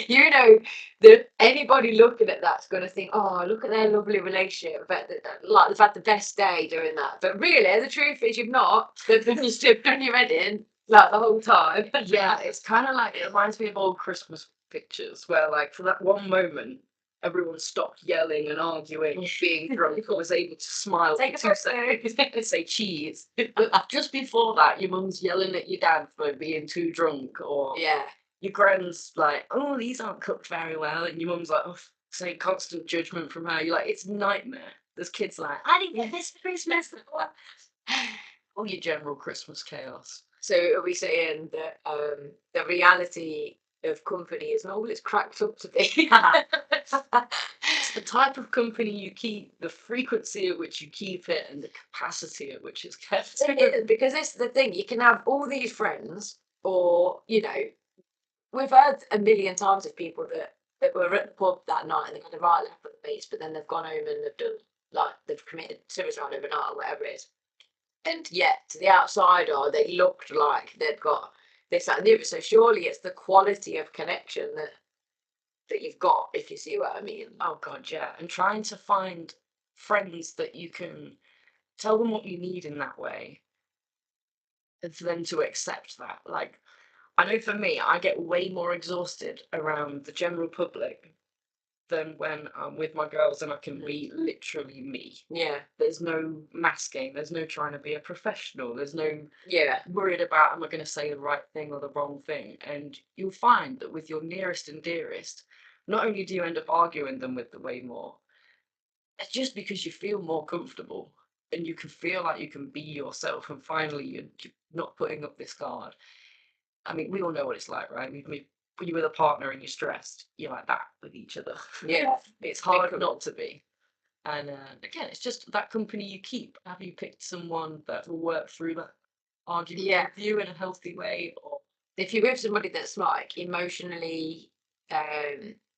You know that anybody looking at that's going to think, oh, look at their lovely relationship. But like they've had the best day doing that. But really, the truth is you've not. They've just done your head in like the whole time. Yeah, it's kind of like, it reminds me of old Christmas pictures where, like, for that one moment, everyone stopped yelling and arguing, being drunk, or was able to smile for 2 seconds and say cheese. But just before that, your mum's yelling at your dad for being too drunk, or your gran's like, oh, these aren't cooked very well, and your mum's like, oh, say constant judgment from her. You're like, it's a nightmare. There's kids like, I didn't get this for Christmas. All your general Christmas chaos. So are we saying that the reality of company is not all it's cracked up to be? It's the type of company you keep, the frequency at which you keep it, and the capacity at which it's kept. It is, because this is the thing. You can have all these friends, or, you know, we've heard a million times of people that were at the pub that night and they've had a right left at the base, but then they've gone home and they've done, like, they've committed suicide overnight or whatever it is. And yet, to the outsider, they looked like they'd got this, that, and the other. So surely it's the quality of connection that you've got, if you see what I mean. Oh God, yeah. And trying to find friends that you can tell them what you need in that way, and for them to accept that. Like, I know for me, I get way more exhausted around the general public than when I'm with my girls and I can be literally me. Yeah. There's no masking. There's no trying to be a professional. There's no worried about, am I going to say the right thing or the wrong thing? And you'll find that with your nearest and dearest, not only do you end up arguing them with the way more, it's just because you feel more comfortable and you can feel like you can be yourself, and finally you're not putting up this guard. I mean, we all know what it's like, right? When you're with a partner and you're stressed, you're like that with each other. Yeah. It's hard not to be. And again, it's just that company you keep. Have you picked someone that will work through that argument with you in a healthy way? Or if you're with somebody that's like emotionally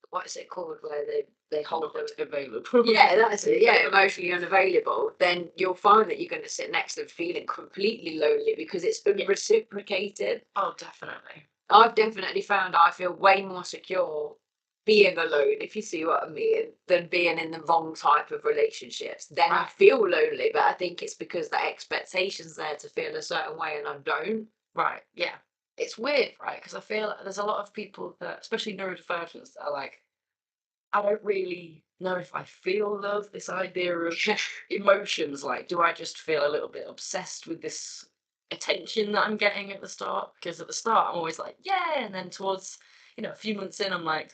what is it called, where they hold them. Not available. Yeah, that's it. Yeah, emotionally unavailable. Then you'll find that you're going to sit next to them feeling completely lonely because it's unreciprocated. Oh, definitely. I've definitely found I feel way more secure being alone, if you see what I mean, than being in the wrong type of relationships. Then I feel lonely, but I think it's because the expectation's there to feel a certain way and I don't. Right. Yeah. It's weird, right? Because I feel like there's a lot of people that, especially neurodivergents, that are like, I don't really know if I feel love. This idea of emotions, like, do I just feel a little bit obsessed with this attention that I'm getting at the start? Because at the start, I'm always like, yeah, and then towards, a few months in, I'm like,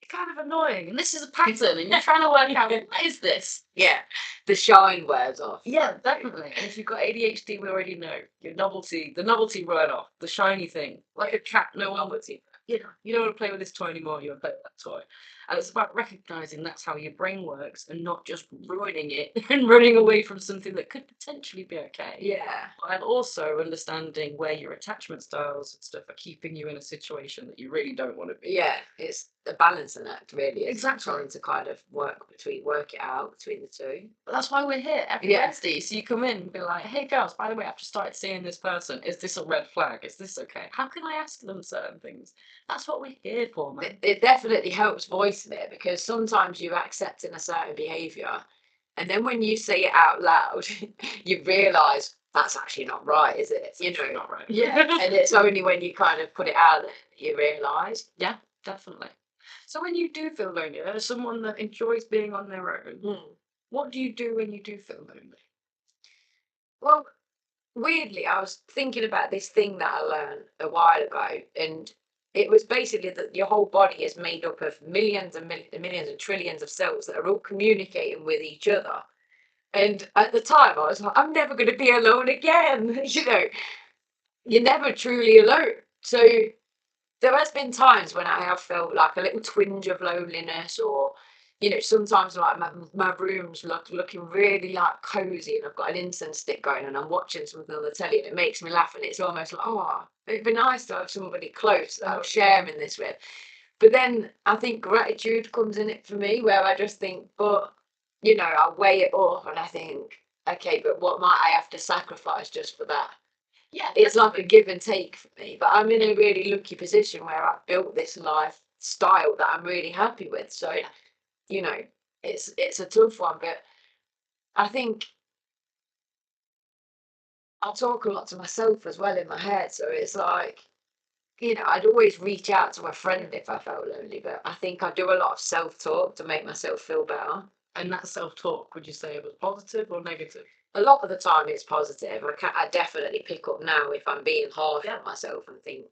it's kind of annoying, and this is a pattern, and you're trying to work out what is this? Yeah, the shine wears off. Yeah, definitely. And if you've got ADHD, we already know the novelty wearing off, the shiny thing, like a cat, no one would see. You don't want to play with this toy anymore. You want to play with that toy. And it's about recognizing that's how your brain works and not just ruining it and running away from something that could potentially be okay. Yeah. And also understanding where your attachment styles and stuff are keeping you in a situation that you really don't want to be. Yeah, it's a balancing act, really. Exactly. Trying to kind of work it out between the two. But that's why we're here every Wednesday. So you come in and be like, hey girls, by the way, I've just started seeing this person. Is this a red flag? Is this okay? How can I ask them certain things? That's what we're here for, man. It definitely helps voicing it, because sometimes you're accepting a certain behaviour and then when you say it out loud, you realise that's actually not right, is it? Not right. Yeah. And it's only when you kind of put it out there that you realise. Yeah, definitely. So when you do feel lonely, as someone that enjoys being on their own, what do you do when you do feel lonely? Well, weirdly, I was thinking about this thing that I learned a while ago, and it was basically that your whole body is made up of millions and millions and trillions of cells that are all communicating with each other. And at the time, I was like, I'm never going to be alone again. You're never truly alone. So there has been times when I have felt like a little twinge of loneliness, or sometimes like my room's looking really like cozy and I've got an incense stick going and I'm watching something on the telly and it makes me laugh, and it's almost like, oh, it'd be nice to have somebody close that I'm sharing this with. But then I think gratitude comes in it for me, where I just think, but I weigh it up and I think, okay, but what might I have to sacrifice just for that? Yeah, it's like a give and take for me, but I'm in a really lucky position where I've built this lifestyle that I'm really happy with. So, it's a tough one, but I think I talk a lot to myself as well in my head. So it's like, I'd always reach out to a friend if I felt lonely, but I think I do a lot of self-talk to make myself feel better. And that self-talk, would you say it was positive or negative? A lot of the time it's positive. I definitely pick up now if I'm being hard on myself and think,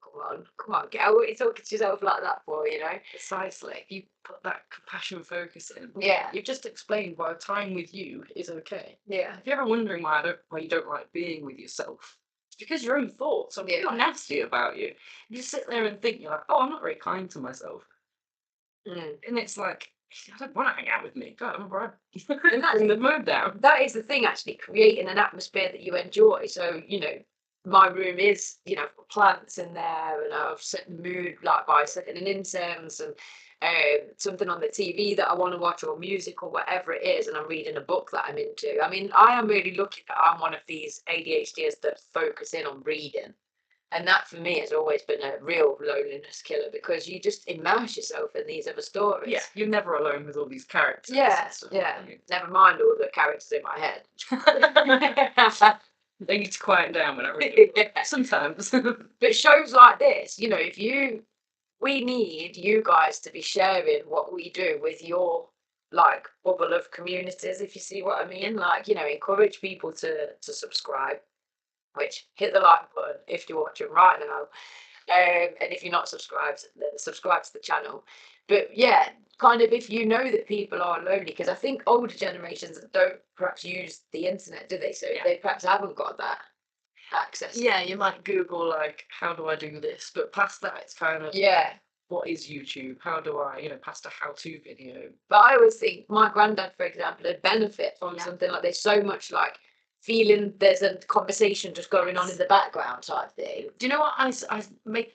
come on, get out, what are you talking to yourself like that for, Precisely. If you put that compassion focus in. Yeah. You've just explained why time with you is okay. Yeah. If you're ever wondering why you don't like being with yourself, it's because your own thoughts are not nasty about you. You sit there and think, you're like, oh, I'm not very kind to myself. And it's like, I don't want to hang out with me. God, I'm right. And that's the mood down. That is the thing, actually, creating an atmosphere that you enjoy. So, my room is, plants in there, and I've set the mood like by setting an incense and something on the TV that I want to watch, or music, or whatever it is, and I'm reading a book that I'm into. I mean, I am really lucky that I'm one of these ADHDers that focus in on reading. And that for me has always been a real loneliness killer, because you just immerse yourself in these other stories. Yeah, you're never alone with all these characters. Yeah. Never mind all the characters in my head. They need to quiet down when I read it. Sometimes. But shows like this, we need you guys to be sharing what we do with your bubble of communities, if you see what I mean. Encourage people to subscribe. Which, hit the like button if you're watching right now, and if you're not subscribed, then subscribe to the channel. But yeah, kind of, if you know that people are lonely, because I think older generations don't perhaps use the internet, do they? So they perhaps haven't got that access. Yeah, you might Google how do I do this, but past that, it's kind of what is YouTube? How do I, past a how-to video? But I always think my granddad, for example, would benefit from something like this so much, feeling there's a conversation just going on in the background type thing. Do you know what I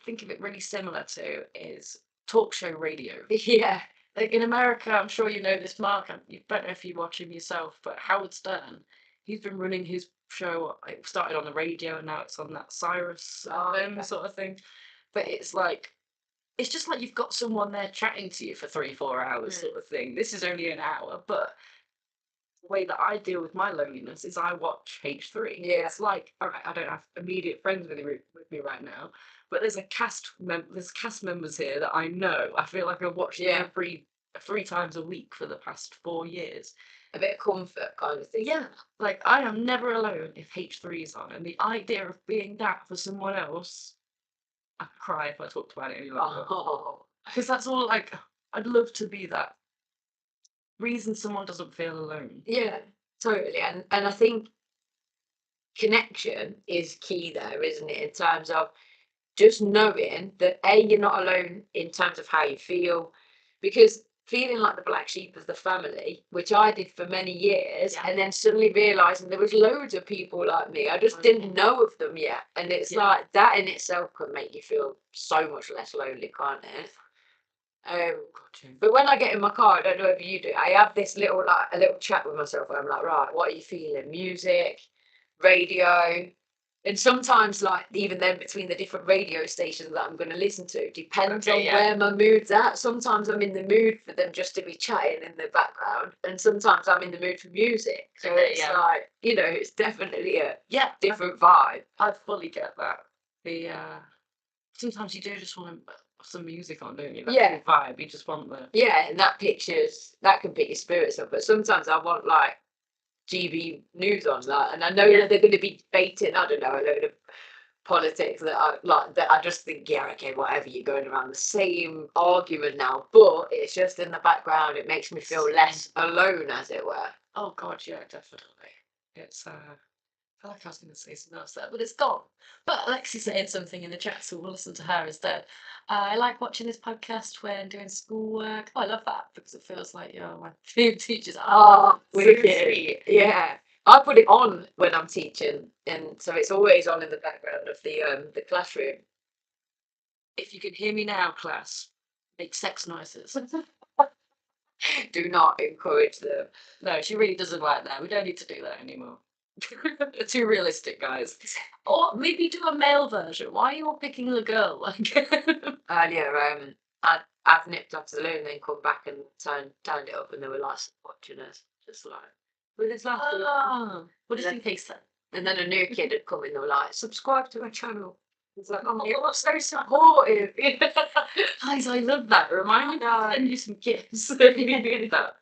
think of it really similar to is talk show radio. Yeah. Like in America, I'm sure you know this, Mark. I don't know if you watch him yourself, but Howard Stern, he's been running his show. It started on the radio, and now it's on that Cyrus sort of thing. But it's like, it's just like you've got someone there chatting to you for 3-4 hours, sort of thing. This is only an hour, but the way that I deal with my loneliness is I watch H3. Yeah. It's like, all right, I don't have immediate friends with me right now, but there's cast members here that I know. I feel like I've watched them three times a week for the past 4 years. A bit of comfort kind of thing. Yeah, like I am never alone if H3 is on, and the idea of being that for someone else, I could cry if I talked about it any longer. Oh. Because that's all, like, I'd love to be that reason someone doesn't feel alone. Yeah, totally. And I think connection is key there, isn't it? In terms of just knowing that you're not alone in terms of how you feel, because feeling like the black sheep of the family, which I did for many years, and then suddenly realizing there was loads of people like me, I just didn't know of them yet. And it's like that in itself can make you feel so much less lonely, can't it? But when I get in my car, I don't know if you do, I have this little chat with myself where I'm like, right, what are you feeling? Music, radio. And sometimes, like, even then between the different radio stations that I'm going to listen to, depends on where my mood's at. Sometimes I'm in the mood for them just to be chatting in the background, and sometimes I'm in the mood for music. So it's like, you know, it's definitely a different vibe. I fully get that. Sometimes you do just want some music on, don't you? That's the vibe. You just want the and that can pick your spirits up. But sometimes I want like GB news on that, and I know that they're going to be debating, I don't know, a load of politics that I just think, okay, whatever, you're going around the same argument now, but it's just in the background. It makes me feel less alone, as it were. Oh god, yeah, definitely. It's I feel like I was going to say something else there, but it's gone. But Alexi's saying something in the chat, so we'll listen to her instead. I like watching this podcast when doing schoolwork. Oh, I love that because it feels like you're my favourite teachers. Oh, wicked. Yeah. I put it on when I'm teaching, and so it's always on in the background of the classroom. If you can hear me now, class, make sex noises. Do not encourage them. No, she really doesn't like that. We don't need to do that anymore. They're too realistic, guys. Or maybe do a male version. Why are you all picking the girl? Earlier, I've nipped off to the loo and then come back and turned it up, and they were like watching us, just like with his laughter. What did you think then? And then a new kid had come in, they were like, subscribe to our channel. It's like, oh, you're so supportive. Guys, I love that. Remind me to send you some gifts. If you did that.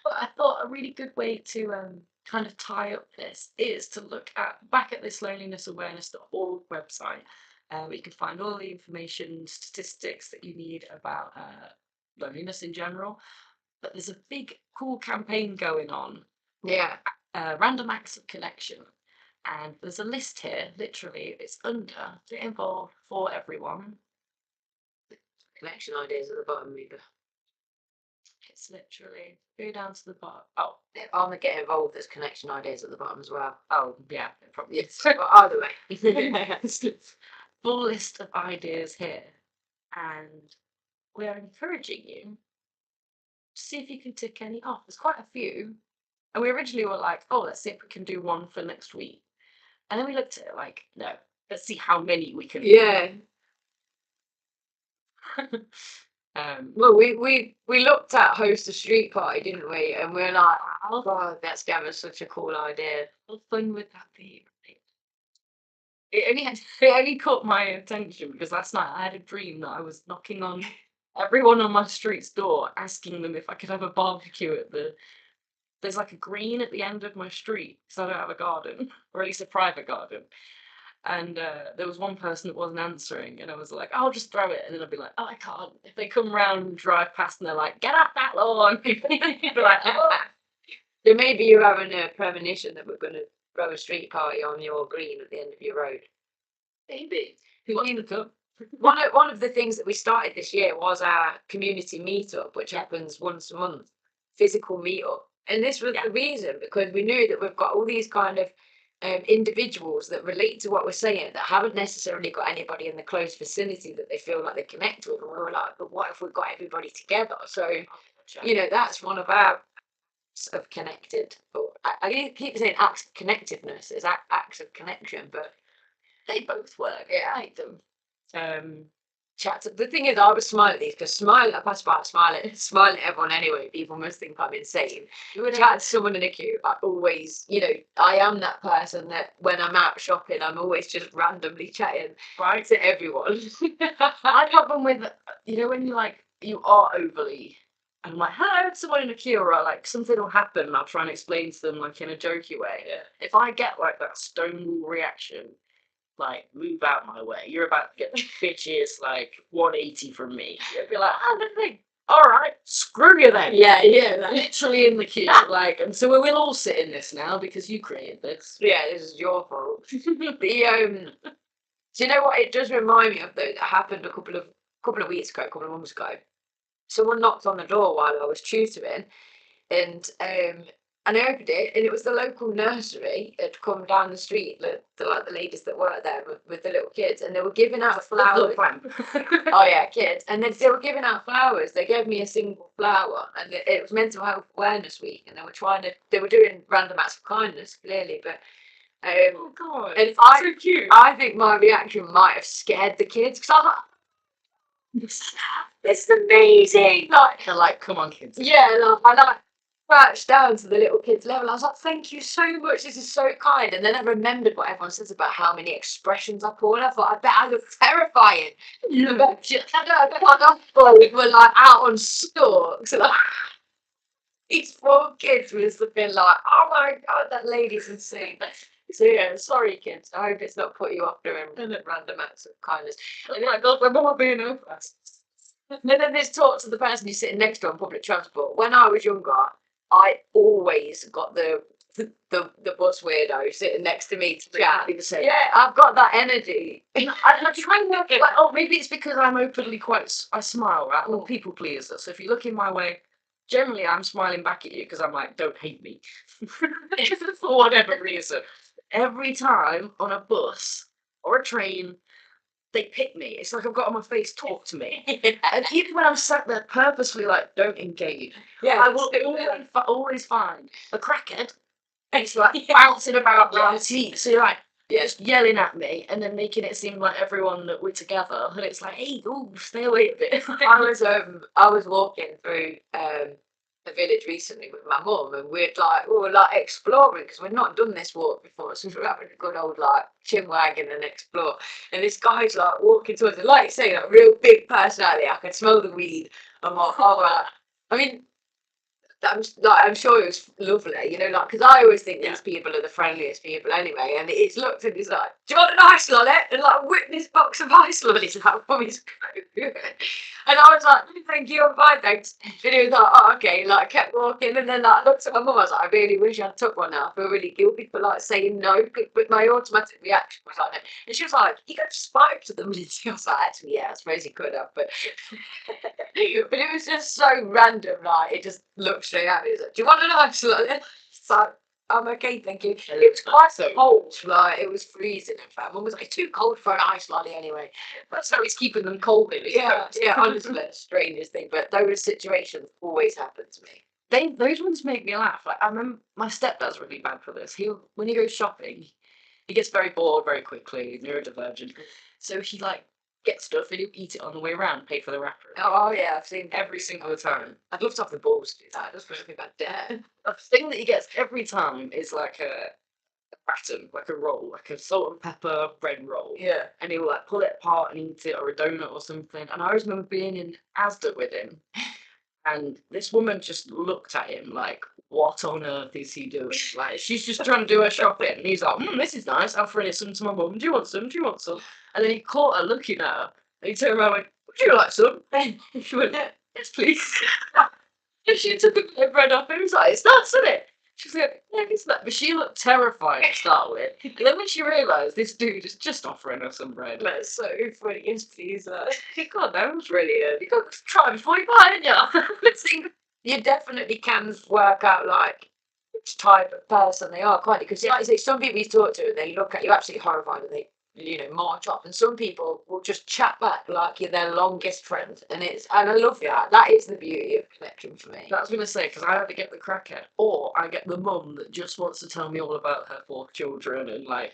But I thought a really good way to kind of tie up this is to look back at this lonelinessawareness.org website, where you can find all the information, statistics that you need about loneliness in general. But there's a big, cool campaign going on. Yeah. Random acts of connection. And there's a list here, literally, it's under Get Involved for Everyone. Connection ideas at the bottom, maybe. It's literally, go down to the bottom. Oh, on the Get Involved, there's connection ideas at the bottom as well. Oh, yeah, it probably is. But either way. Full list of ideas here. And we are encouraging you to see if you can tick any off. There's quite a few. And we originally were like, oh, let's see if we can do one for next week. And then we looked at it like, no, let's see how many we can do. Well, we looked at host a street party, didn't we? And we were like, oh god, that's given us such a cool idea. How fun would that be? It only caught my attention because last night I had a dream that I was knocking on everyone on my street's door, asking them if I could have a barbecue at there's like a green at the end of my street because I don't have a garden, or at least a private garden. And there was one person that wasn't answering, and I was like, I'll just throw it. And then I'd be like, oh, I can't. If they come round and drive past and they're like, get off that lawn. You'd be like, oh. So maybe you're having a premonition that we're going to throw a street party on your green at the end of your road. Maybe. Who wants to come? One of the things that we started this year was our community meetup, which happens once a month, physical meetup. And this was the reason, because we knew that we've got all these kind of individuals that relate to what we're saying that haven't necessarily got anybody in the close vicinity that they feel like they connect with. And we were like, but what if we got everybody together? So, you know, that's one of our sort of connected. I keep saying acts of connectiveness is acts of connection, but they both work. Yeah, I like them. Chat. The thing is, I was smiling at these because I pass by smiling at everyone anyway. People must think I'm insane. Chat to someone in a queue. I always, you know, I am that person that when I'm out shopping, I'm always just randomly chatting to everyone. I have them with, you know, when you are overly, and I'm like, hello, someone in a queue, or like something will happen, and I'll try and explain to them like in a jokey way. Yeah. If I get like that stonewall reaction, like, move out my way. You're about to get the bitches, like, 180 from me. You'd be like, oh, nothing. All right, screw you then. Yeah, Literally in the queue. Like, and so we'll all sit in this now because you created this. Yeah, this is your fault. Do you know what it does remind me of, though, that happened a couple of weeks ago, a couple of months ago? Someone knocked on the door while I was tutoring, and I opened it, and it was the local nursery had come down the street, the ladies that work there with the little kids, and they were giving out flowers. Oh yeah, kids, and then they were giving out flowers. They gave me a single flower, and it was Mental Health Awareness Week, and they were doing random acts of kindness, clearly, but. Oh God! And so cute. I think my reaction might have scared the kids because I was like, "This is amazing!" Like, they're like, "Come on, kids." Yeah, I crouched down to the little kids' level. I was like, thank you so much. This is so kind. And then I remembered what everyone says about how many expressions I pulled. I thought, I bet I look terrifying. We were like out on stalks. And these poor kids was looking like, oh my God, that lady's insane. So yeah, sorry kids. I hope it's not put you off doing random acts of kindness. Oh my God, we're not being over. And then there's talk to the person who's sitting next to on public transport. When I was younger, I always got the bus weirdo sitting next to me to chat. Yeah, I've got that energy. I'm trying to like, oh, maybe it's because I'm openly I smile, right? I'm a people pleaser. So if you look in my way, generally I'm smiling back at you because I'm like, don't hate me. For whatever reason. Every time on a bus or a train, they pick me. It's like I've got on my face, talk to me. And even when I'm sat there purposely like, don't engage, I will always find a crackhead. And it's like bouncing about around seats. So you're like, just yelling at me and then making it seem like everyone that we're together. And it's like, hey, stay away a bit. I was walking through the village recently with my mum, and we were exploring because we'd not done this walk before, so we were having a good old chin wagging and explore. And this guy's walking towards us, like you say, real big personality. I could smell the weed. I'm like, oh, I mean, I'm sure it was lovely, you know, because I always think these people are the friendliest people anyway. And it's looked and he's like, do you want an ice lolly? And whipped this box of ice lollies out for me. And I was like, thank you, I'm fine, thanks. And he was like, oh, okay. Kept walking, and then I looked at my mum. I was like, I really wish I took one now. I feel really guilty for saying no, but my automatic reaction was like, and she was like, you could have spoke to them. And I was like, actually, yeah, I suppose he could have, but it was just so random. It just looked straight at me. He was like, do you want an ice lolly? So I'm okay, thank you. It was quite cold, it was freezing. In fact, Mum was like, too cold for an ice lolly anyway. That's how he's keeping them cold in. Yeah, honestly, strangest thing. But those situations always happen to me. Those ones make me laugh. I remember my stepdad's really bad for this. When he goes shopping, he gets very bored very quickly, neurodivergent. So he get stuff and he'll eat it on the way around, pay for the wrapper. Oh yeah, I've seen every single time. I'd love to have the balls to do that. I just don't think I'd dare. The thing that he gets every time is a baton, a roll, a salt and pepper bread roll. Yeah. And he'll pull it apart and eat it, or a donut or something. And I always remember being in Asda with him, and this woman just looked at him like, what on earth is he doing? She's just trying to do her shopping. And he's like, this is nice. I'll throw some to my mum. Do you want some? Do you want some? And then he caught her looking at her. And he turned around and went, would you like some? And she went, yes, please. And she took a bit of bread off and he was like, it's nuts, isn't it? She was like, yeah, it's nuts. But she looked terrified to start with. And then when she realised this dude is just offering her some bread. That's so funny. Yes, please. God, that was brilliant. You got to try before you buy it, yeah. You definitely can work out which type of person they are, quite. Because like you say, some people you talk to, they look at you absolutely horrified, and they, you know, march off, and some people will just chat back like you're their longest friend, and I love that. That is the beauty of connection for me. That was going to say, because I either get the crackhead or I get the mum that just wants to tell me all about her 4 children, and like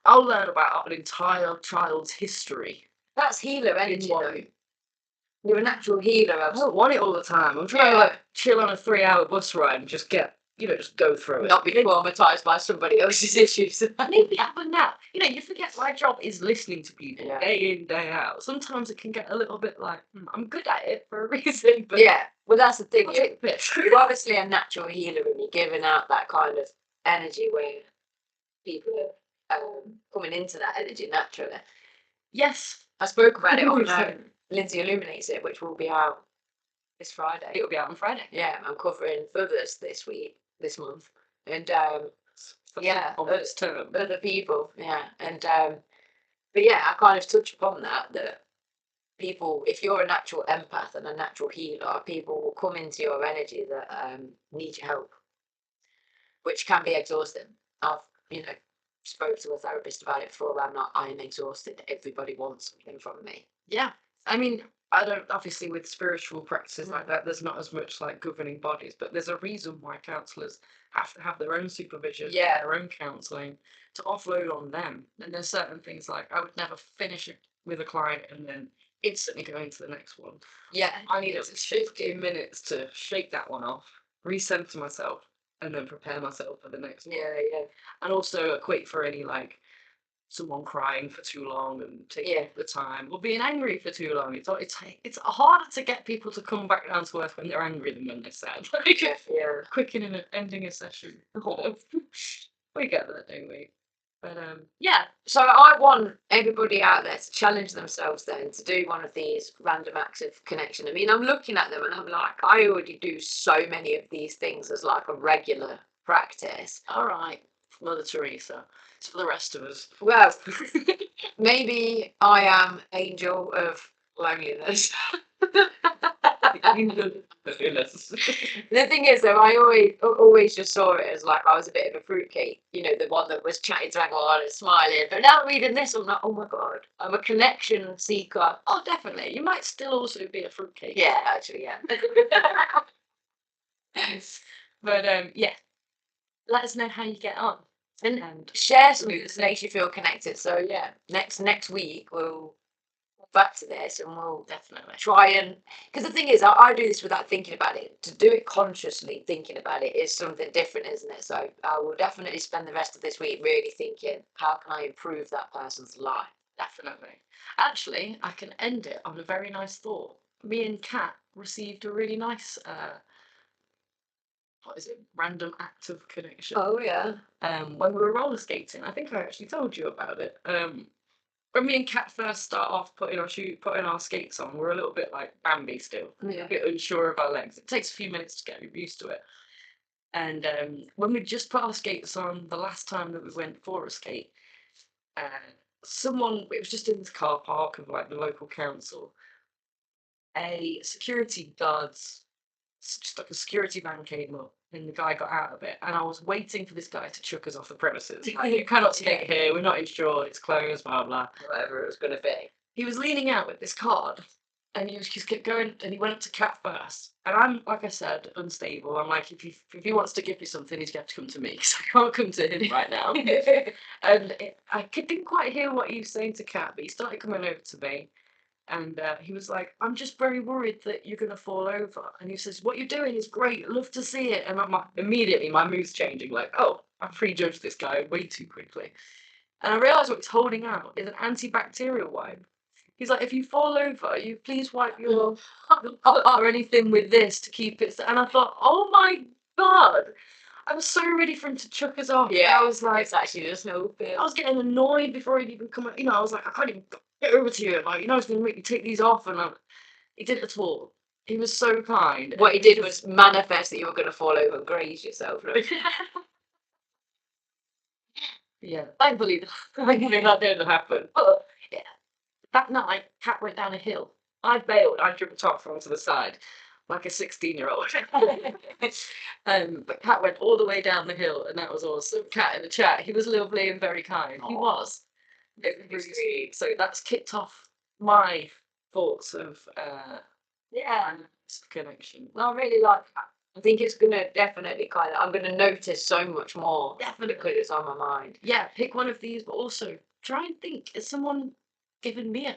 I'll learn about an entire child's history. That's healer energy, though. You're a natural healer. I don't want it all the time. I'm trying to like chill on a 3-hour bus ride and just get, you know, just go through it. Not be traumatized by somebody else's issues. Maybe have a nap. You know, you forget my job is listening to people day in, day out. Sometimes it can get a little bit like, I'm good at it for a reason. But yeah, well, that's the thing. I'll take the piss. You're obviously a natural healer, and you're giving out that kind of energy where people are coming into that energy naturally. Yes. I spoke about it on Lindsay Illuminates It, which will be out this Friday. It'll be out on Friday. Yeah, I'm covering others this month. And yeah, on this term. Other people, yeah. And but yeah, I kind of touch upon that people, if you're a natural empath and a natural healer, people will come into your energy that need your help, which can be exhausting. I've, you know, spoke to a therapist about it before. I'm exhausted. Everybody wants something from me. Yeah. I mean, I don't, obviously with spiritual practices like that, there's not as much like governing bodies, but there's a reason why counsellors have to have their own supervision, their own counselling to offload on them. And there's certain things like I would never finish it with a client and then instantly go into the next one. Yeah. I need 15 minutes to shake that one off, recenter myself, and then prepare myself for the next one. Yeah. And also equate for any like someone crying for too long and taking the time, or being angry for too long. It's harder to get people to come back down to earth when they're angry than when they're sad. Like quickening and ending a session. We get that, don't we? But yeah. So I want everybody out there to challenge themselves then to do one of these random acts of connection. I mean, I'm looking at them and I'm like, I already do so many of these things as like a regular practice. All right, Mother Teresa. It's for the rest of us. Well, maybe I am angel of loneliness. The thing is, though, I always just saw it as like I was a bit of a fruitcake, you know, the one that was chatting to everyone and smiling. But now reading this, I'm like, oh my god, I'm a connection seeker. Oh, definitely. You might still also be a fruitcake. Yeah, actually, yeah. But yeah, let us know how you get on. And share something that makes you feel connected. So yeah, next week we'll back to this and we'll definitely try and, because the thing is, I do this without thinking about it. To do it consciously thinking about it is something different, isn't it? So I will definitely spend the rest of this week really thinking, how can I improve that person's life? Definitely. Actually, I can end it on a very nice thought. Me and Kat received a really nice random act of connection. Oh yeah. When we were roller skating. I think I actually told you about it. When me and Kat first start off putting our skates on, we're a little bit like Bambi still. Yeah. A bit unsure of our legs. It takes a few minutes to get used to it. And when we just put our skates on the last time that we went for a skate, it was just in this car park of like the local council, a security guard's, just like a security van came up and the guy got out of it, and I was waiting for this guy to chuck us off the premises. Like, you cannot skate here, we're not insured, it's closed, blah blah. Whatever it was going to be. He was leaning out with this card and he just kept going, and he went up to Kat first. And I'm, like I said, unstable. I'm like, if he wants to give me something, he's going to have to come to me because I can't come to him right now. And I didn't quite hear what he was saying to Kat, but he started coming over to me. And he was like, I'm just very worried that you're going to fall over. And he says, what you're doing is great. Love to see it. And I'm like, immediately my mood's changing. Like, oh, I prejudged this guy way too quickly. And I realised what he's holding out is an antibacterial wipe. He's like, if you fall over, you please wipe your or anything with this to keep it. And I thought, oh my God. I was so ready for him to chuck us off. Yeah, I was like, it's actually just no fear. I was getting annoyed before he'd even come out. You know, I was like, I can't even get over to you. Like, you know, it's going to make me take these off. And he didn't at all. He was so kind. What he did was manifest that you were going to fall over and graze yourself. Right? Yeah, thankfully that didn't happen. But yeah, that night, Kat went down a hill. I bailed. I jumped off onto the side. like a 16-year-old. But Cat went all the way down the hill, and that was awesome. Cat in the chat, he was lovely and very kind. He was. It was really sweet. So that's kicked off my thoughts of Yeah. connection. I really like that. I think it's gonna definitely kind of. I'm gonna notice so much more. Definitely. Because it's on my mind. Yeah, pick one of these, but also try and think: is someone giving me a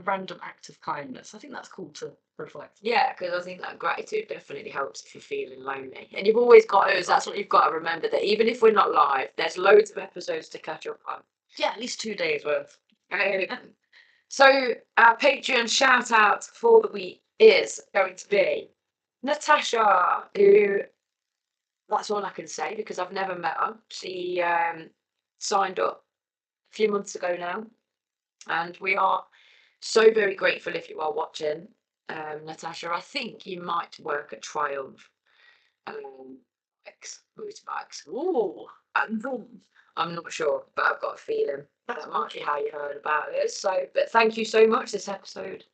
random act of kindness? I think that's cool to reflect. Yeah, because I think that gratitude definitely helps if you're feeling lonely. And you've always got us. That's what you've got to remember. That even if we're not live, there's loads of episodes to catch up on. Yeah, at least 2 days worth. So our Patreon shout out for the week is going to be Natasha, who, that's all I can say because I've never met her. She signed up a few months ago now, and we are so very grateful if you are watching. Natasha, I think you might work at Triumph motorbikes. Ooh, I'm not sure, but I've got a feeling that might be how you heard about it. So, but thank you so much. This episode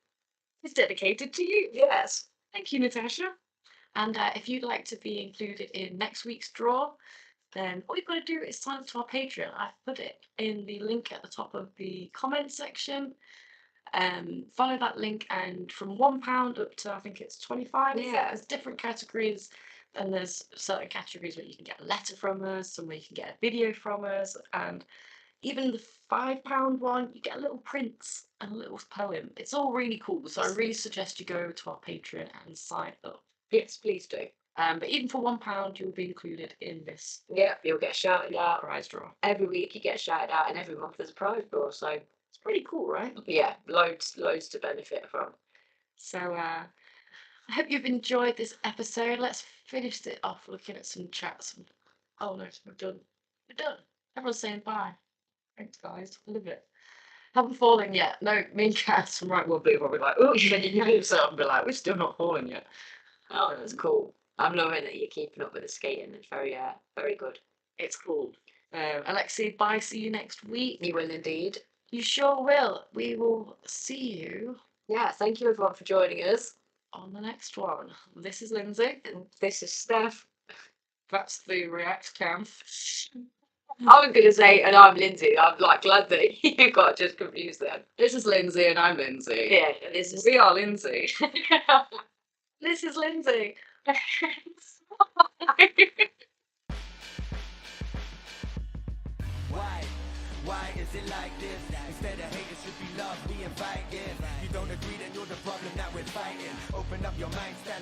it's dedicated to you. Yes. Thank you, Natasha. And if you'd like to be included in next week's draw, then all you've got to do is sign up to our Patreon. I've put it in the link at the top of the comment section. Follow that link, and from £1 up to I think it's 25. Yeah. There's different categories, and there's certain categories where you can get a letter from us, some where you can get a video from us, and even the £5 one, you get a little print and a little poem. It's all really cool, so I really suggest you go to our Patreon and sign up. Yes, please do. But even for £1, you'll be included in this Yeah, you'll get shouted out. prize draw. Every week you get shouted out, and every month there's a prize draw. So It's pretty cool, right? yeah, loads to benefit from. So I hope you've enjoyed this episode. Let's finish it off looking at some chats. Oh no, we're done. We're done. Everyone's saying bye. Thanks, guys. I love it. Haven't fallen yet. No, me and Cass from Right World Blue will be like, oh, then you can yourself and be like, we're still not falling yet. Oh, that's cool. I'm loving that you're keeping up with the skating. It's very good. It's cool. Alexi, bye. See you next week. You will indeed. You sure will. We will see you Yeah, thank you everyone for joining us. on the next one. This is Lindsay. And this is Steph. That's the React cam. I was gonna say, and I'm Lindsay. I'm like glad that you got just confused then. This is Lindsay and I'm Lindsay. Yeah, and this is We are Lindsay. This is Lindsay. Why is it like this? Instead of hate, it should be love, we inviting. You don't agree, then you're the problem that we're fighting. Open up your mind, stand